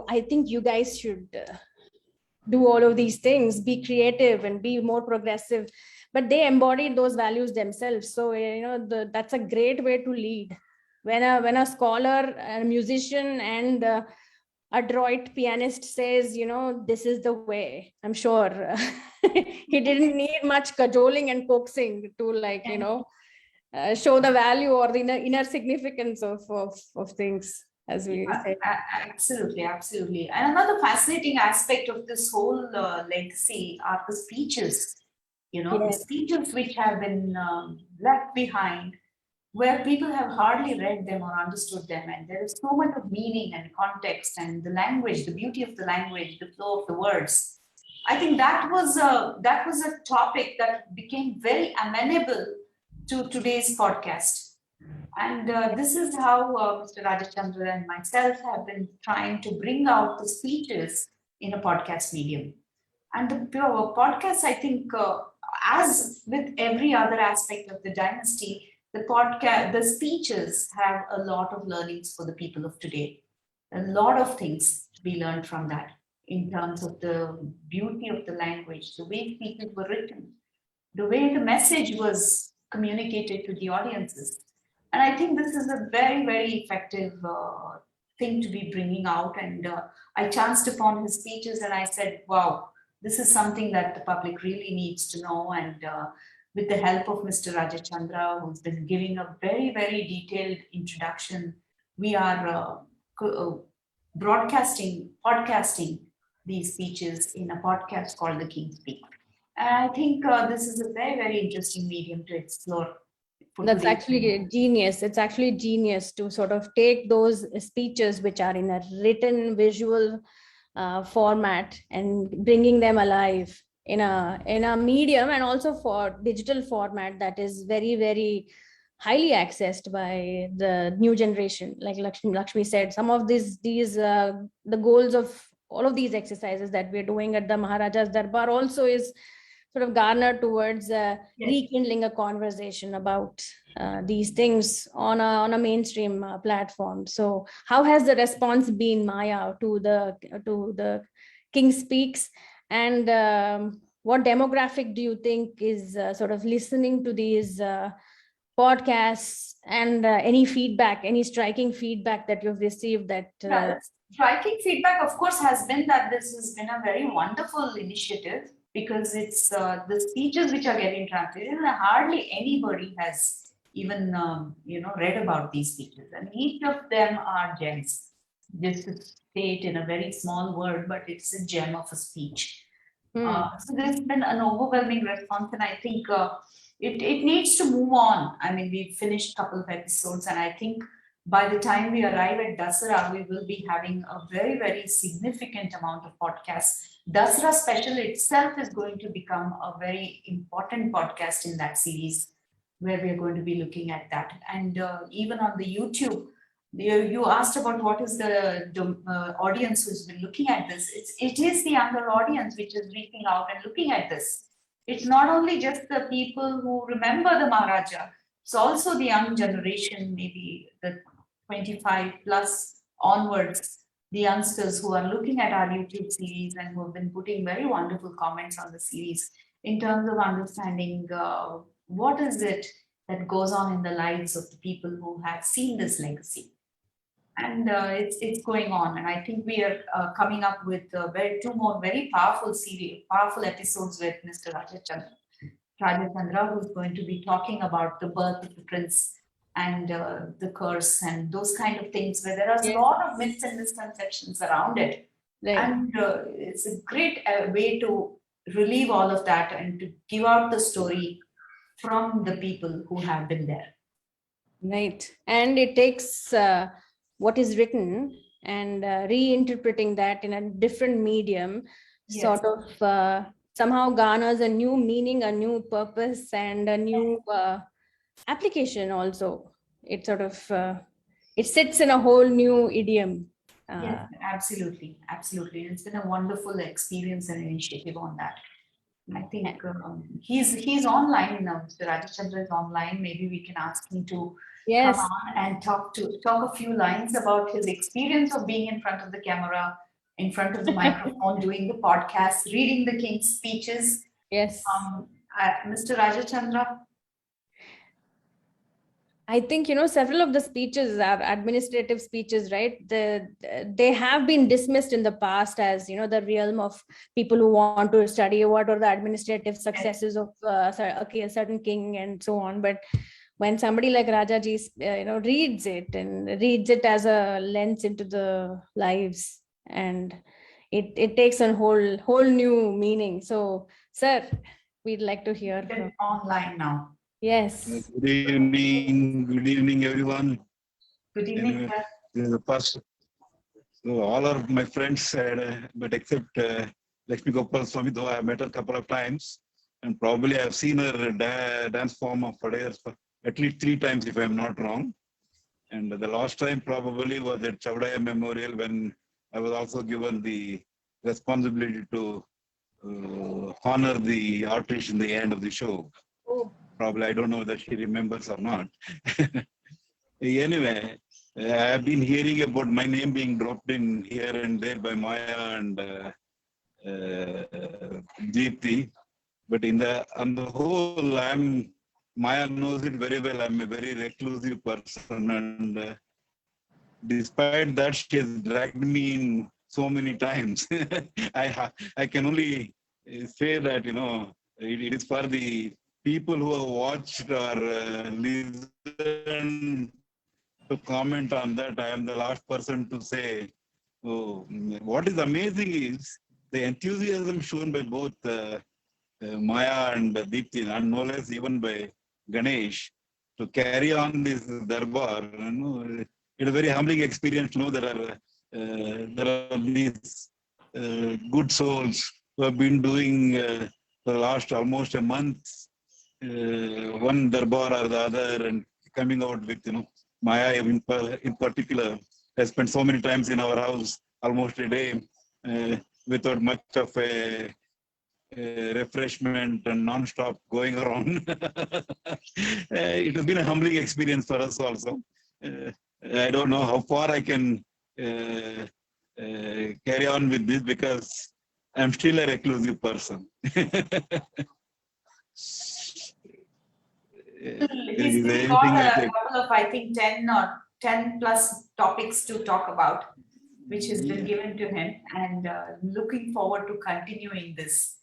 I think you guys should do all of these things, be creative and be more progressive, but they embodied those values themselves. So that's a great way to lead. When a scholar, a musician, and adroit pianist says, this is the way, I'm sure he didn't need much cajoling and coaxing to show the value or the inner significance of things, as we say. Absolutely. And another fascinating aspect of this whole legacy are the speeches, Yes. The speeches which have been left behind, where people have hardly read them or understood them, and there is so much of meaning and context and the language, the beauty of the language, the flow of the words. I think that was a topic that became very amenable to today's podcast. And this is how Mr. Rajachandra and myself have been trying to bring out the speeches in a podcast medium. And the podcast, I think, as with every other aspect of the dynasty, the speeches have a lot of learnings for the people of today. A lot of things to be learned from that in terms of the beauty of the language, the way speeches were written, the way the message was communicated to the audiences. And I think this is a very, very effective thing to be bringing out. And I chanced upon his speeches and I said, wow, this is something that the public really needs to know. And with the help of Mr. Rajachandra, who's been giving a very, very detailed introduction, we are podcasting these speeches in a podcast called The King Speak. And I think this is a very, very interesting medium to explore. That's actually genius. It's actually genius to sort of take those speeches which are in a written visual format and bringing them alive in a medium, and also for digital format that is very, very highly accessed by the new generation. Like Lakshmi said, some of the goals of all of these exercises that we're doing at the Maharaja's Darbar also is sort of garnered towards rekindling a conversation about these things on a mainstream platform. So how has the response been, Maya, to the King Speaks? And what demographic do you think is sort of listening to these podcasts, and any feedback, any striking feedback that you've received that striking feedback, of course, has been that this has been a very wonderful initiative, because it's the speeches which are getting translated, and hardly anybody has even read about these speeches, and each of them are gems. Just to say it in a very small word, but it's a gem of a speech. So there's been an overwhelming response, and I think it needs to move on. I mean, we've finished a couple of episodes, and I think by the time we arrive at Dasara, we will be having a very, very significant amount of podcasts. Dasara special itself is going to become a very important podcast in that series, where we're going to be looking at that. And even on the YouTube, you asked about what is the audience who's been looking at this. It is the younger audience which is reaching out and looking at this. It's not only just the people who remember the Maharaja, it's also the young generation, maybe the 25 plus onwards, the youngsters who are looking at our YouTube series and who have been putting very wonderful comments on the series in terms of understanding what is it that goes on in the lives of the people who have seen this legacy. And it's going on, and I think we are coming up with two more very powerful episodes with Mr. Rajachandra, who's going to be talking about the birth of the prince and the curse and those kind of things, where there are a lot of myths and misconceptions around it. Right. And it's a great way to relieve all of that and to give out the story from the people who have been there. Right. And it takes what is written and reinterpreting that in a different medium, sort of somehow garners a new meaning, a new purpose, and a new application also. It sort of it sits in a whole new idiom. Yes, absolutely. It's been a wonderful experience and initiative on that. I think he's online now. Mr. Rajachandra is online. Maybe we can ask him to come on and talk a few lines about his experience of being in front of the camera, in front of the microphone, doing the podcast, reading the King's speeches. Yes. Mr. Rajachandra. I think, several of the speeches are administrative speeches, right? They have been dismissed in the past as, the realm of people who want to study what are the administrative successes of a certain king and so on. But when somebody like Rajaji, reads it as a lens into the lives, and it takes a whole new meaning. So, sir, we'd like to hear from online now. Yes. Good evening, everyone. Good evening, sir. First, so all of my friends said, but except Lakshmi Gopalswamy, though I met her a couple of times, and probably I've seen her dance form of Wadiyar at least 3 times, if I'm not wrong. And the last time probably was at Chavdaya Memorial, when I was also given the responsibility to honor the artist in the end of the show. Oh. Probably, I don't know whether she remembers or not. Anyway, I've been hearing about my name being dropped in here and there by Maya and Deepthi. But on the whole, Maya knows it very well. I'm a very reclusive person, and despite that, she has dragged me in so many times. I can only say that, it is for the people who have watched or listened to comment on that. I am the last person to say. What is amazing is the enthusiasm shown by both Maya and Deepthi, and no less even by Ganesh, to carry on this darbar. It's a very humbling experience to know there are these good souls who have been doing for the last almost a month one darbar or the other, and coming out with, Maya in particular. I spent so many times in our house, almost a day, without much of a refreshment and non-stop going around. It has been a humbling experience for us also. I don't know how far I can carry on with this because I'm still a reclusive person. He's still got a couple of, I think, 10 plus topics to talk about, which has been given to him, and looking forward to continuing this.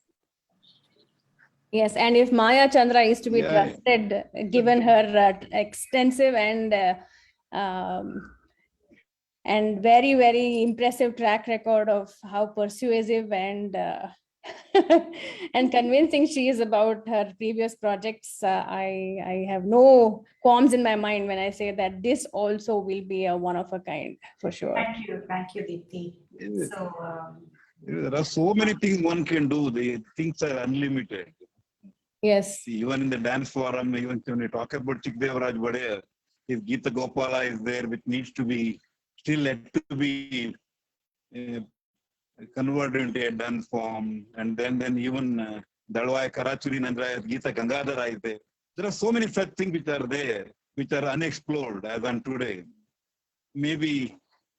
Yes, and if Maya Chandra is to be trusted, given her extensive and very, very impressive track record of how persuasive and and convincing she is about her previous projects, I have no qualms in my mind when I say that this also will be a one of a kind for sure. Thank you, Deepti. So there are so many things one can do. The things are unlimited. Yes. Even in the dance forum, even when we talk about Jayachamarajendra Wadiyar, if Geeta Gopala is there, which needs to be still yet to be converted into a dance form, and then even Dalwai Karachuri Nandra, Geeta Gangadhara is there. There are so many such things which are there, which are unexplored as on today. Maybe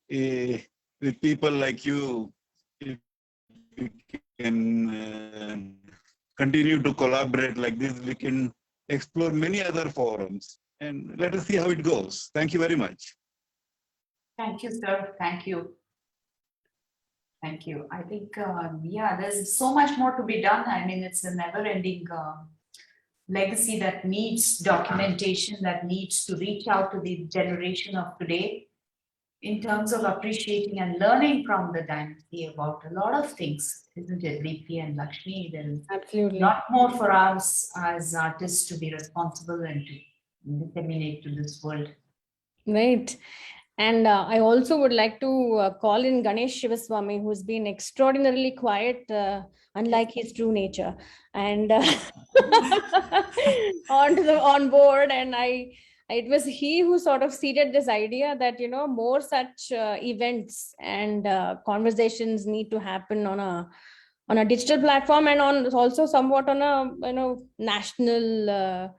with people like you, if we can continue to collaborate like this, we can explore many other forums, and let us see how it goes. Thank you very much. thank you, sir. Thank you. Thank you. I think, there's so much more to be done. I mean, it's a never-ending legacy that needs documentation, that needs to reach out to the generation of today in terms of appreciating and learning from the dynasty about a lot of things, isn't it, Deepti and Lakshmi? There is Absolutely. a lot more for us as artists to be responsible and to disseminate to this world. Right. And I also would like to call in Ganesh Shivaswamy, who's been extraordinarily quiet, unlike his true nature, and on board. And it was he who sort of seeded this idea that, more such events and conversations need to happen on a digital platform, and on also somewhat on a national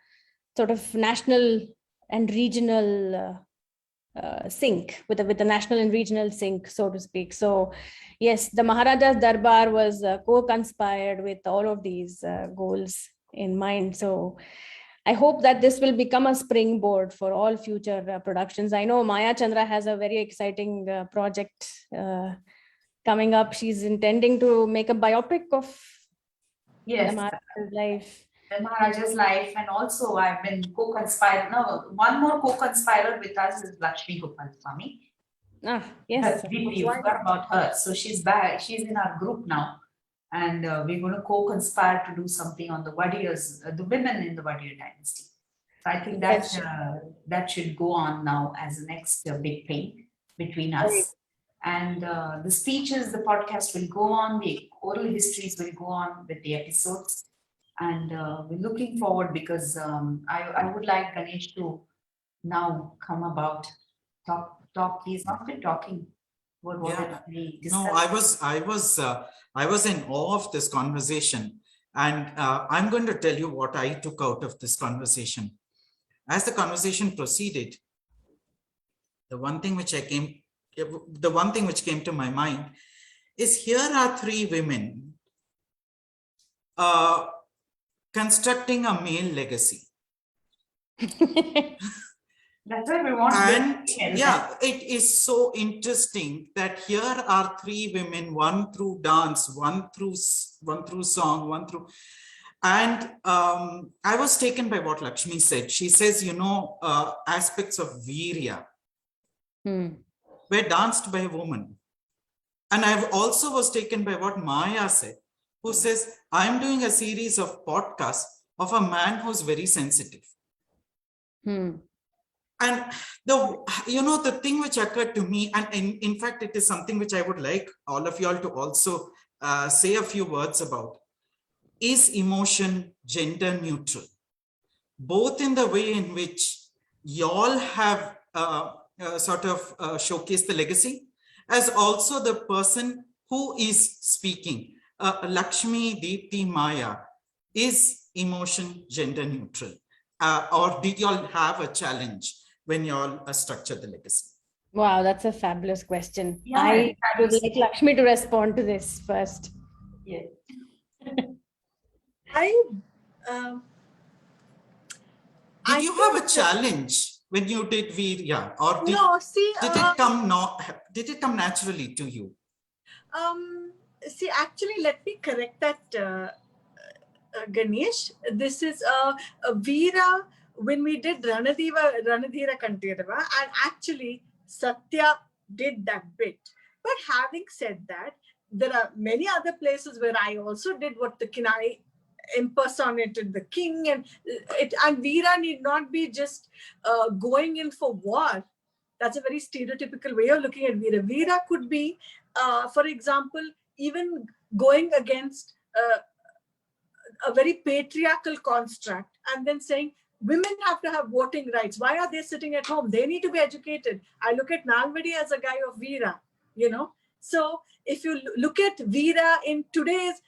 national and regional sync with the national and regional sync, so to speak. So yes, the Maharaja's Darbar was co-conspired with all of these goals in mind. So I hope that this will become a springboard for all future productions. I know Maya Chandra has a very exciting project coming up. She's intending to make a biopic of the Maharaja's life. The Maharaja's life, and also I've been co-conspired. No, one more co-conspiror with us is Lakshmi Gopalswamy. Yes. You forgot about her. So she's back. She's in our group now, and we're going to co-conspire to do something on the Wadiyars, the women in the Wadiyar dynasty. So I think that should go on now as the next big thing between us. Right. And the speeches, the podcast will go on. The oral histories will go on with the episodes. And we're looking forward because I would like Ganesh to now come about talk. He's not been talking. What No, I was in awe of this conversation, and I'm going to tell you what I took out of this conversation. As the conversation proceeded, the one thing which came to my mind is, here are three women constructing a male legacy. That's what we want. And it is so interesting that here are three women, one through dance, one through song, one through, and I was taken by what Lakshmi said. She says, aspects of virya were danced by a woman. And I also was taken by what Maya said, who says, I'm doing a series of podcasts of a man who's very sensitive. And the thing which occurred to me, and in fact, it is something which I would like all of you all to also say a few words about. Is emotion gender neutral? Both in the way in which y'all have sort of showcased the legacy, as also the person who is speaking. Lakshmi, Deepti, Maya, is emotion gender neutral? Or did y'all have a challenge when y'all structured the legacy? Wow, that's a fabulous question. Yeah, I would fabulous. like Lakshmi to respond to this first. Yeah. Um, Did I you have a think challenge when you did Veerya, or did, no, see, did it come naturally to you? see, actually, let me correct that, Ganesh. This is a Veera when we did Ranadhira Kantirava, and actually Satya did that bit. But having said that, there are many other places where I also did what the Kinai impersonated the king, and Veera need not be just going in for war. That's a very stereotypical way of looking at Veera. Veera could be, for example, even going against a very patriarchal construct and then saying women have to have voting rights. Why are they sitting at home? They need to be educated. I look at Nalvadi as a guy of Veera, you know. So if you look at Veera in today's,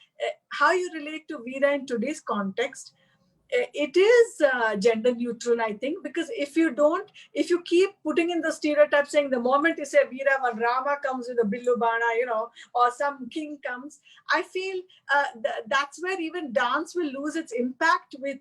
how you relate to Veera in today's context, it is gender neutral, I think, because if you keep putting in the stereotype saying the moment you say Veera, when Rama comes with a Billubana, you know, or some king comes, I feel that's where even dance will lose its impact with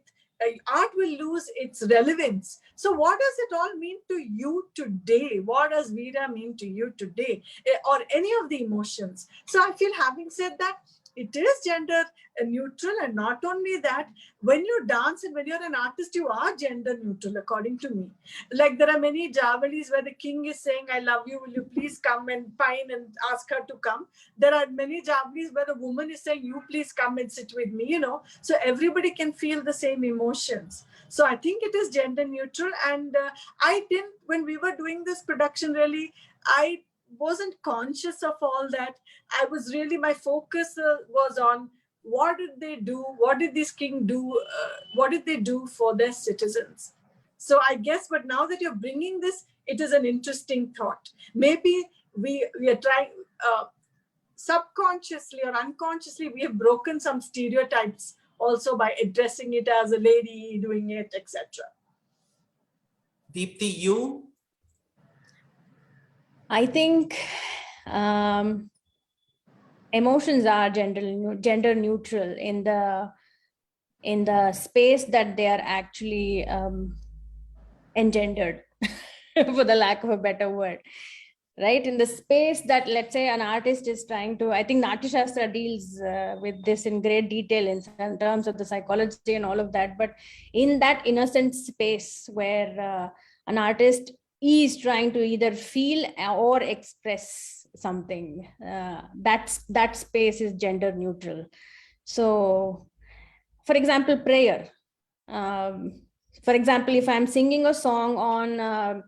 art will lose its relevance. So what does it all mean to you today? What does Veera mean to you today? Or any of the emotions? So I feel, having said that, it is gender neutral, and not only that, when you dance and when you're an artist, you are gender neutral, according to me. Like there are many Javalis where the king is saying, I love you, will you please come, and pine and ask her to come. There are many Javalis where the woman is saying, you please come and sit with me, you know. So everybody can feel the same emotions. So I think it is gender neutral. And I didn't, when we were doing this production, really, I wasn't conscious of all that. I was really, my focus was on what did they do? What did this king do? What did they do for their citizens? So I guess, but now that you're bringing this, it is an interesting thought. Maybe we are trying, subconsciously or unconsciously, we have broken some stereotypes also by addressing it as a lady doing it, etc. Deepti, you? I think emotions are gender neutral in the space that they are actually engendered, for the lack of a better word, right? In the space that, let's say, an artist is trying to, I think Natya Shastra deals with this in great detail in terms of the psychology and all of that. But in that innocent space where an artist is trying to either feel or express something, that space is gender neutral. So, for example, prayer. For example, if I'm singing a song on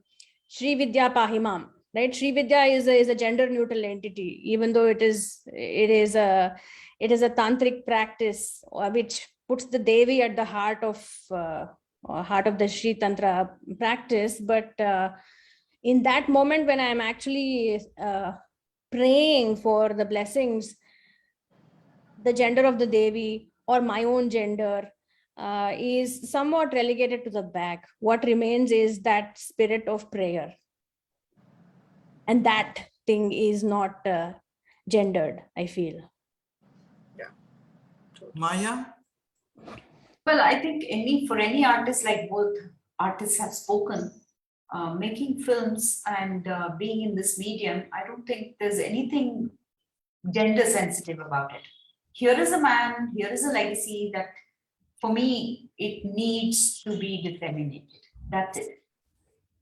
Sri Vidya Pahimam, right? Sri Vidya is a gender neutral entity, even though it is a tantric practice which puts the Devi at the heart of the Sri Tantra practice. But in that moment when I'm actually praying for the blessings, the gender of the Devi or my own gender is somewhat relegated to the back. What remains is that spirit of prayer. And that thing is not gendered, I feel. Yeah. Maya? Well, I think for any artist, like both artists have spoken, making films and being in this medium, I don't think there's anything gender sensitive about it. Here is a man, here is a legacy that, for me, it needs to be disseminated. That's it.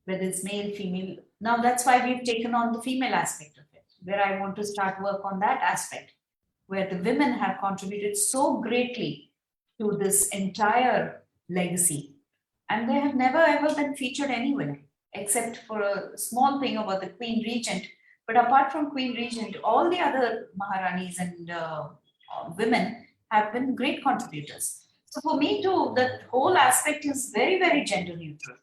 Whether it's male, female. Now that's why we've taken on the female aspect of it, where I want to start work on that aspect, where the women have contributed so greatly to this entire legacy. And they have never ever been featured anywhere, except for a small thing about the Queen Regent. But apart from Queen Regent, all the other Maharanis and women have been great contributors. So for me too, that whole aspect is very, very gender neutral.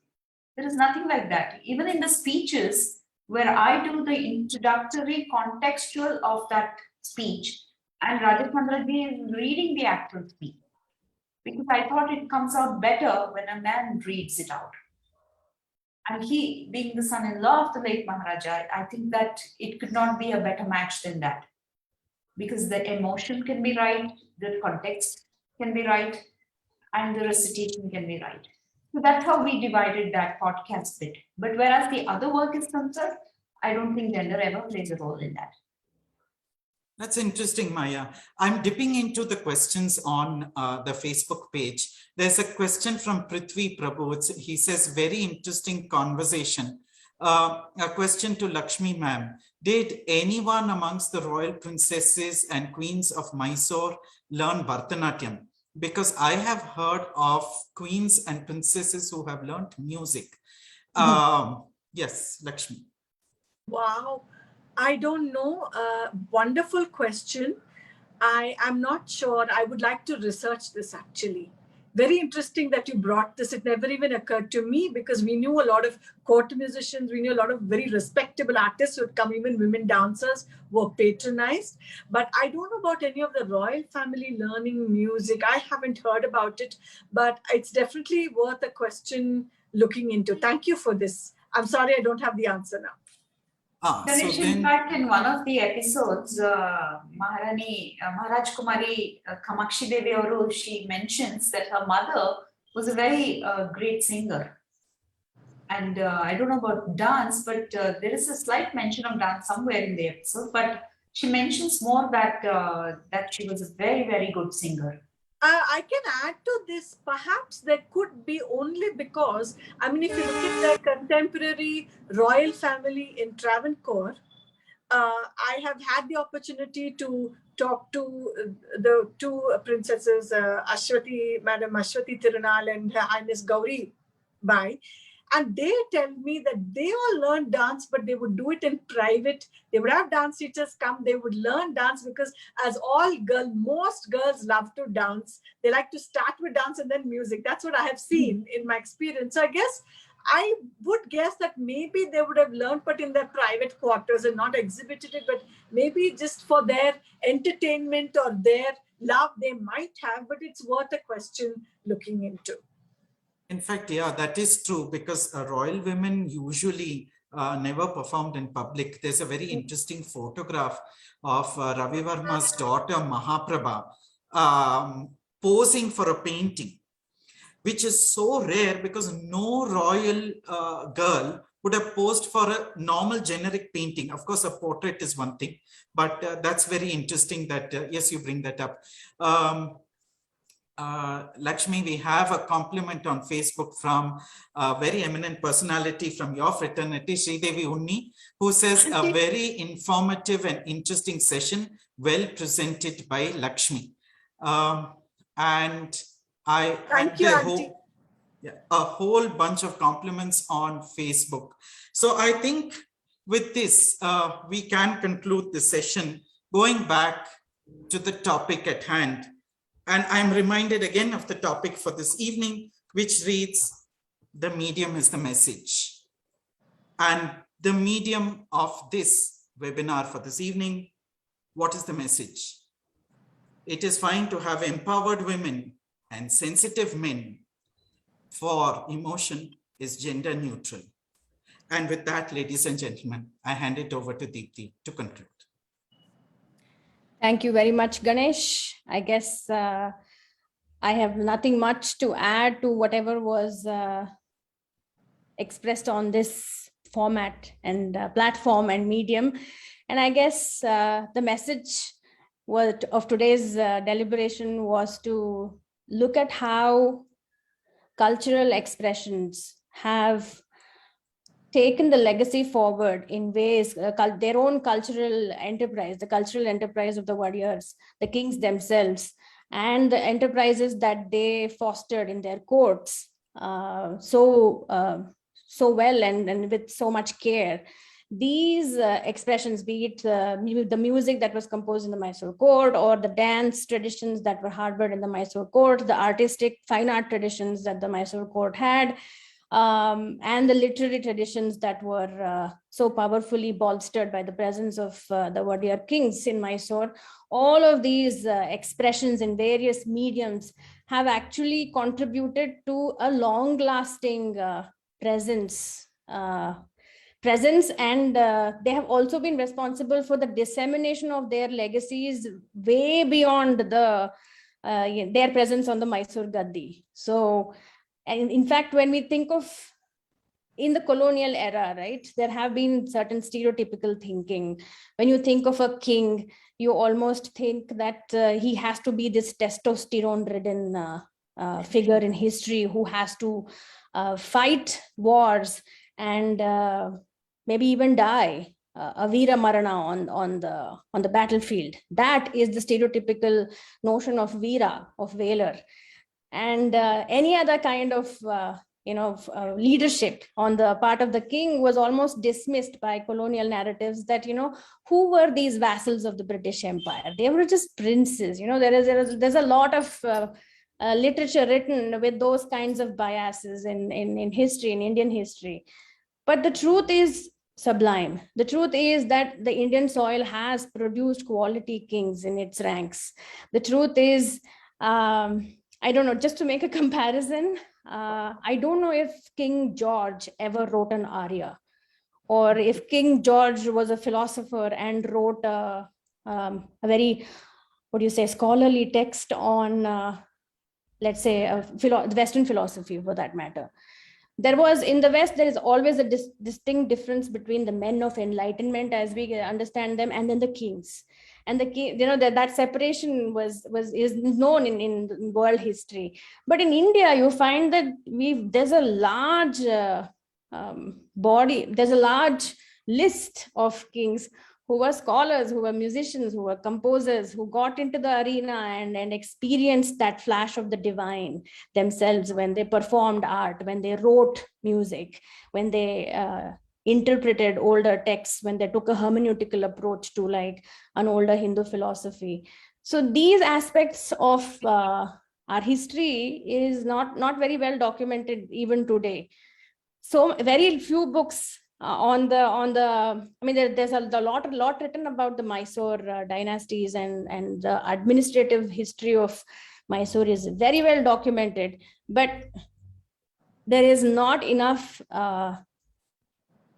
There is nothing like that. Even in the speeches where I do the introductory contextual of that speech, and Rajachandraji is reading the actual speech, because I thought it comes out better when a man reads it out. And he, being the son-in-law of the late Maharaja, I think that it could not be a better match than that. Because the emotion can be right, the context can be right, and the recitation can be right. So that's how we divided that podcast bit. But whereas the other work is concerned, I don't think gender ever plays a role in that. That's interesting, Maya. I'm dipping into the questions on the Facebook page. There's a question from Prithvi Prabhu. He says, very interesting conversation. A question to Lakshmi ma'am. Did anyone amongst the royal princesses and queens of Mysore learn Bharatanatyam? Because I have heard of queens and princesses who have learned music. Yes, Lakshmi. Wow. I don't know. Wonderful question. I am not sure. I would like to research this actually. Very interesting that you brought this. It never even occurred to me because we knew a lot of court musicians. We knew a lot of very respectable artists who would come, even women dancers were patronized. But I don't know about any of the royal family learning music. I haven't heard about it, but it's definitely worth a question looking into. Thank you for this. I'm sorry, I don't have the answer now. Ganesh, in fact, in one of the episodes, Maharaj Kumari Kamakshi Devi Auru, she mentions that her mother was a very great singer. And I don't know about dance, but there is a slight mention of dance somewhere in the episode. But she mentions more that that she was a very, very good singer. I can add to this, perhaps there could be only because, I mean, if you look at the contemporary royal family in Travancore, I have had the opportunity to talk to the two princesses, Madam Ashwati Tirunal and Her Highness Gauri Bai. And they tell me that they all learned dance, but they would do it in private. They would have dance teachers come. They would learn dance because as most girls love to dance. They like to start with dance and then music. That's what I have seen in my experience. So I would guess that maybe they would have learned, but in their private quarters and not exhibited it, but maybe just for their entertainment or their love, they might have, but it's worth a question looking into. In fact, yeah, that is true because royal women usually never performed in public. There's a very interesting photograph of Ravi Varma's daughter Mahaprabha posing for a painting, which is so rare because no royal girl would have posed for a normal generic painting. Of course, a portrait is one thing, but that's very interesting that, yes, you bring that up. Lakshmi, we have a compliment on Facebook from a very eminent personality from your fraternity, Sridevi Unni, who says a very informative and interesting session, well presented by Lakshmi. And I Thank you, Auntie. A whole bunch of compliments on Facebook. So I think with this, we can conclude the session going back to the topic at hand. And I'm reminded again of the topic for this evening, which reads, the medium is the message. And the medium of this webinar for this evening, what is the message? It is fine to have empowered women and sensitive men, for emotion is gender neutral. And with that, ladies and gentlemen, I hand it over to Deepthi to conclude. Thank you very much, Ganesh. I guess I have nothing much to add to whatever was expressed on this format and platform and medium. And I guess the message of today's deliberation was to look at how cultural expressions have taken the legacy forward in ways, their own cultural enterprise, the cultural enterprise of the Wadiyars, the kings themselves, and the enterprises that they fostered in their courts so well and with so much care. These expressions, be it the music that was composed in the Mysore court or the dance traditions that were harbored in the Mysore court, the artistic fine art traditions that the Mysore court had, and the literary traditions that were so powerfully bolstered by the presence of the Wadiyar kings in Mysore. All of these expressions in various mediums have actually contributed to a long-lasting presence, and they have also been responsible for the dissemination of their legacies way beyond their presence on the Mysore Gaddi. So, and in fact, when we think of in the colonial era, right, there have been certain stereotypical thinking. When you think of a king, you almost think that he has to be this testosterone-ridden figure in history who has to fight wars and maybe even die a Veera Marana on the battlefield. That is the stereotypical notion of Veera, of Valor. And any other kind of leadership on the part of the king was almost dismissed by colonial narratives that, who were these vassals of the British Empire? They were just princes. There's a lot of literature written with those kinds of biases in history, in Indian history. But the truth is sublime. The truth is that the Indian soil has produced quality kings in its ranks. The truth is, I don't know, just to make a comparison, I don't know if King George ever wrote an aria, or if King George was a philosopher and wrote a very, scholarly text on, let's say, Western philosophy for that matter. There was, in the West, there is always a distinct difference between the men of enlightenment as we understand them and then the kings. And the king, that separation is known in world history. But in India, you find that there's a large body, there's a large list of kings who were scholars, who were musicians, who were composers, who got into the arena and experienced that flash of the divine themselves when they performed art, when they wrote music, when they interpreted older texts, when they took a hermeneutical approach to like an older Hindu philosophy. So these aspects of our history is not very well documented even today. So very few books there's a lot written about the Mysore dynasties, and the administrative history of Mysore is very well documented, but there is not enough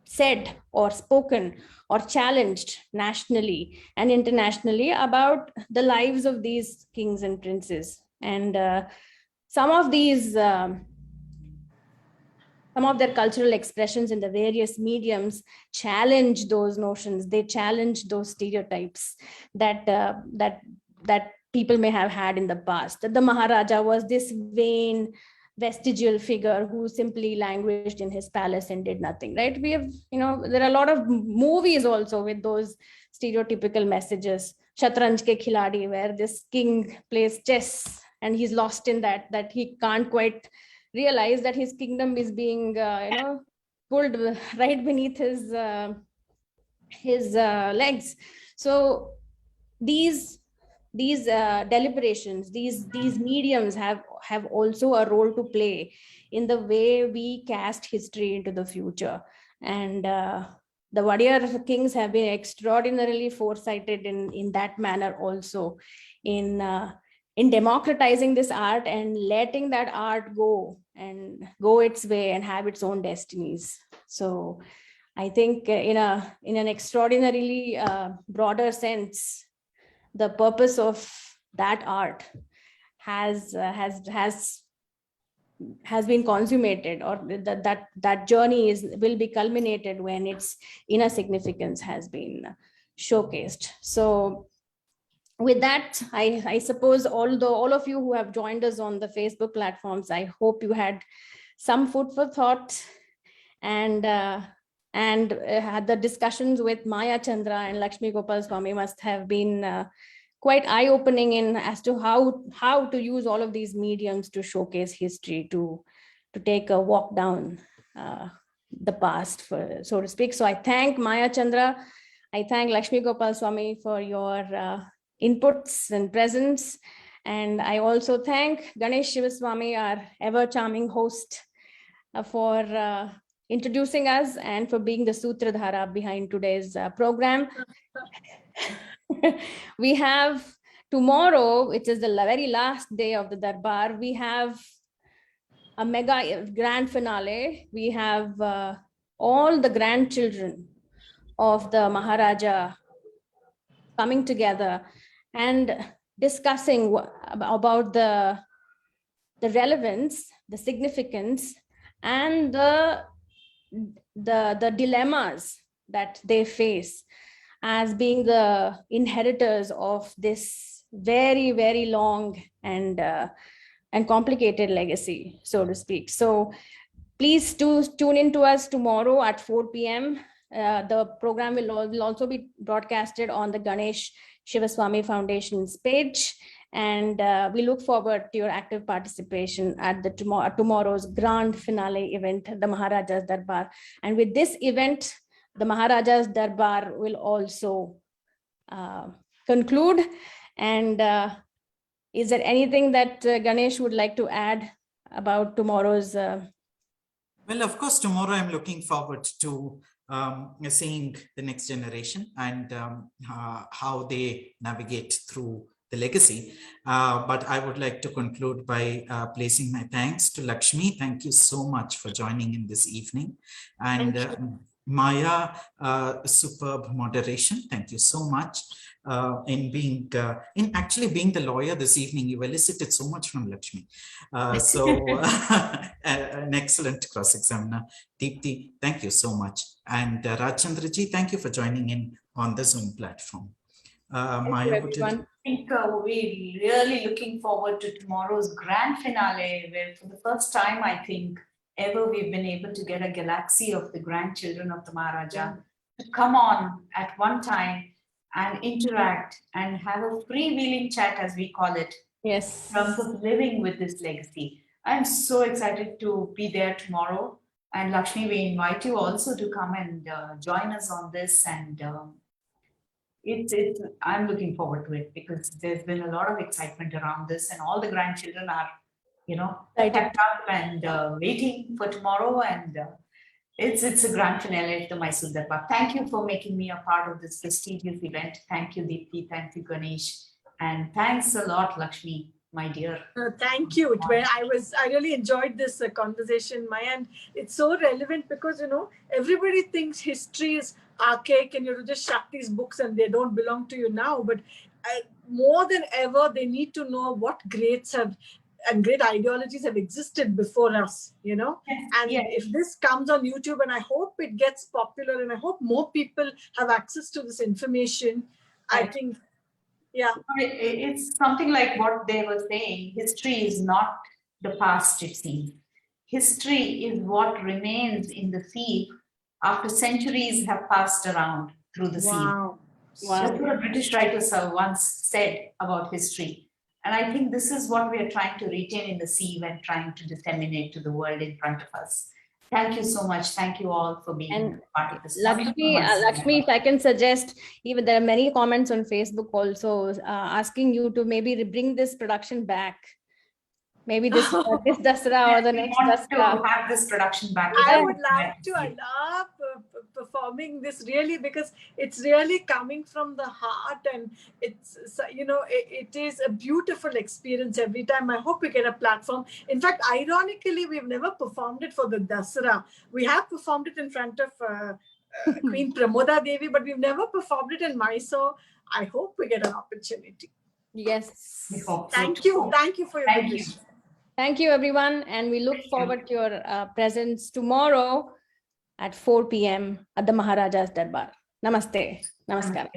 said or spoken or challenged nationally and internationally about the lives of these kings and princes. And some of their cultural expressions in the various mediums challenge those notions. They challenge those stereotypes that people may have had in the past, that the Maharaja was this vain, vestigial figure who simply languished in his palace and did nothing, right? We have, there are a lot of movies also with those stereotypical messages. Shatranj Ke Khiladi, where this king plays chess and he's lost in that he can't quite realize that his kingdom is being, pulled right beneath his legs. So these deliberations, these mediums have also a role to play in the way we cast history into the future. And the Wadiyar kings have been extraordinarily foresighted in that manner also, in democratizing this art and letting that art go its way and have its own destinies. So I think in an extraordinarily broader sense, the purpose of that art has been consummated, or that journey will be culminated when its inner significance has been showcased. So with that, I suppose all of you who have joined us on the Facebook platforms, I hope you had some food for thought, and had the discussions with Maya Chandra and Lakshmi Gopalswamy must have been quite eye-opening as to how to use all of these mediums to showcase history, to take a walk down the past, so to speak. So I thank Maya Chandra, I thank Lakshmi Gopalswamy for your inputs and presence. And I also thank Ganesh Shivaswamy, our ever charming host, for introducing us and for being the Sutradhara behind today's program. We have tomorrow, which is the very last day of the Darbar, we have a mega grand finale. We have all the grandchildren of the Maharaja coming together and discussing about the relevance, the significance, and the dilemmas that they face as being the inheritors of this very, very long and complicated legacy, so to speak. So please do tune in to us tomorrow at 4 p.m. The program will also be broadcasted on the Ganesh Shivaswamy Foundation's page. And we look forward to your active participation at the tomorrow's grand finale event, the Maharaja's Darbar. And with this event, the Maharaja's Darbar will also conclude. And is there anything that Ganesh would like to add about tomorrow's? Well, of course, tomorrow I'm looking forward to seeing the next generation and how they navigate through the legacy. But I would like to conclude by placing my thanks to Lakshmi. Thank you so much for joining in this evening. And Maya, superb moderation. Thank you so much. In actually being the lawyer this evening, you elicited so much from Lakshmi. An excellent cross-examiner. Deepthi, thank you so much. And Rajchandraji, thank you for joining in on the Zoom platform. Maya, I think we're really looking forward to tomorrow's grand finale, where for the first time, I think, ever we've been able to get a galaxy of the grandchildren of the Maharaja to come on at one time and interact and have a freewheeling chat, as we call it. Yes. In terms of living with this legacy. I'm so excited to be there tomorrow. And Lakshmi, we invite you also to come and join us on this. And I'm looking forward to it because there's been a lot of excitement around this, and all the grandchildren are, packed up and waiting for tomorrow. And it's a grand finale of the Mysore Darbar. Thank you for making me a part of this prestigious event. Thank you, Deepthi. Thank you, Ganesh. And thanks a lot, Lakshmi, my dear. Thank you. I really enjoyed this conversation, Maya, and it's so relevant because, everybody thinks history is archaic and you have to just shut these books and they don't belong to you now. But more than ever, they need to know what greats have and great ideologies have existed before us, Yes. And if this comes on YouTube, and I hope it gets popular, and I hope more people have access to this information, I think, it's something like what they were saying. History is not the past, it seems. History is what remains in the sieve after centuries have passed around through the sieve. Wow. That's what a British writer once said about history. And I think this is what we are trying to retain in the sieve and trying to disseminate to the world in front of us. Thank you so much. Thank you all for being part of this. Lakshmi, if I can suggest, even there are many comments on Facebook also asking you to maybe bring this production back. Maybe this Dasra or the next Dasra. Have this production back. I would love to. I love performing this really because it's really coming from the heart, and it's it is a beautiful experience every time. I hope we get a platform. In fact, ironically, we've never performed it for the Dasra. We have performed it in front of Queen Pramoda Devi, but we've never performed it in Mysore. I hope we get an opportunity. Yes. We hope so. Thank you. Thank you for your vision. Thank you, everyone. And we look forward to your presence tomorrow at 4 p.m. at the Maharaja's Darbar. Namaste. Namaskar.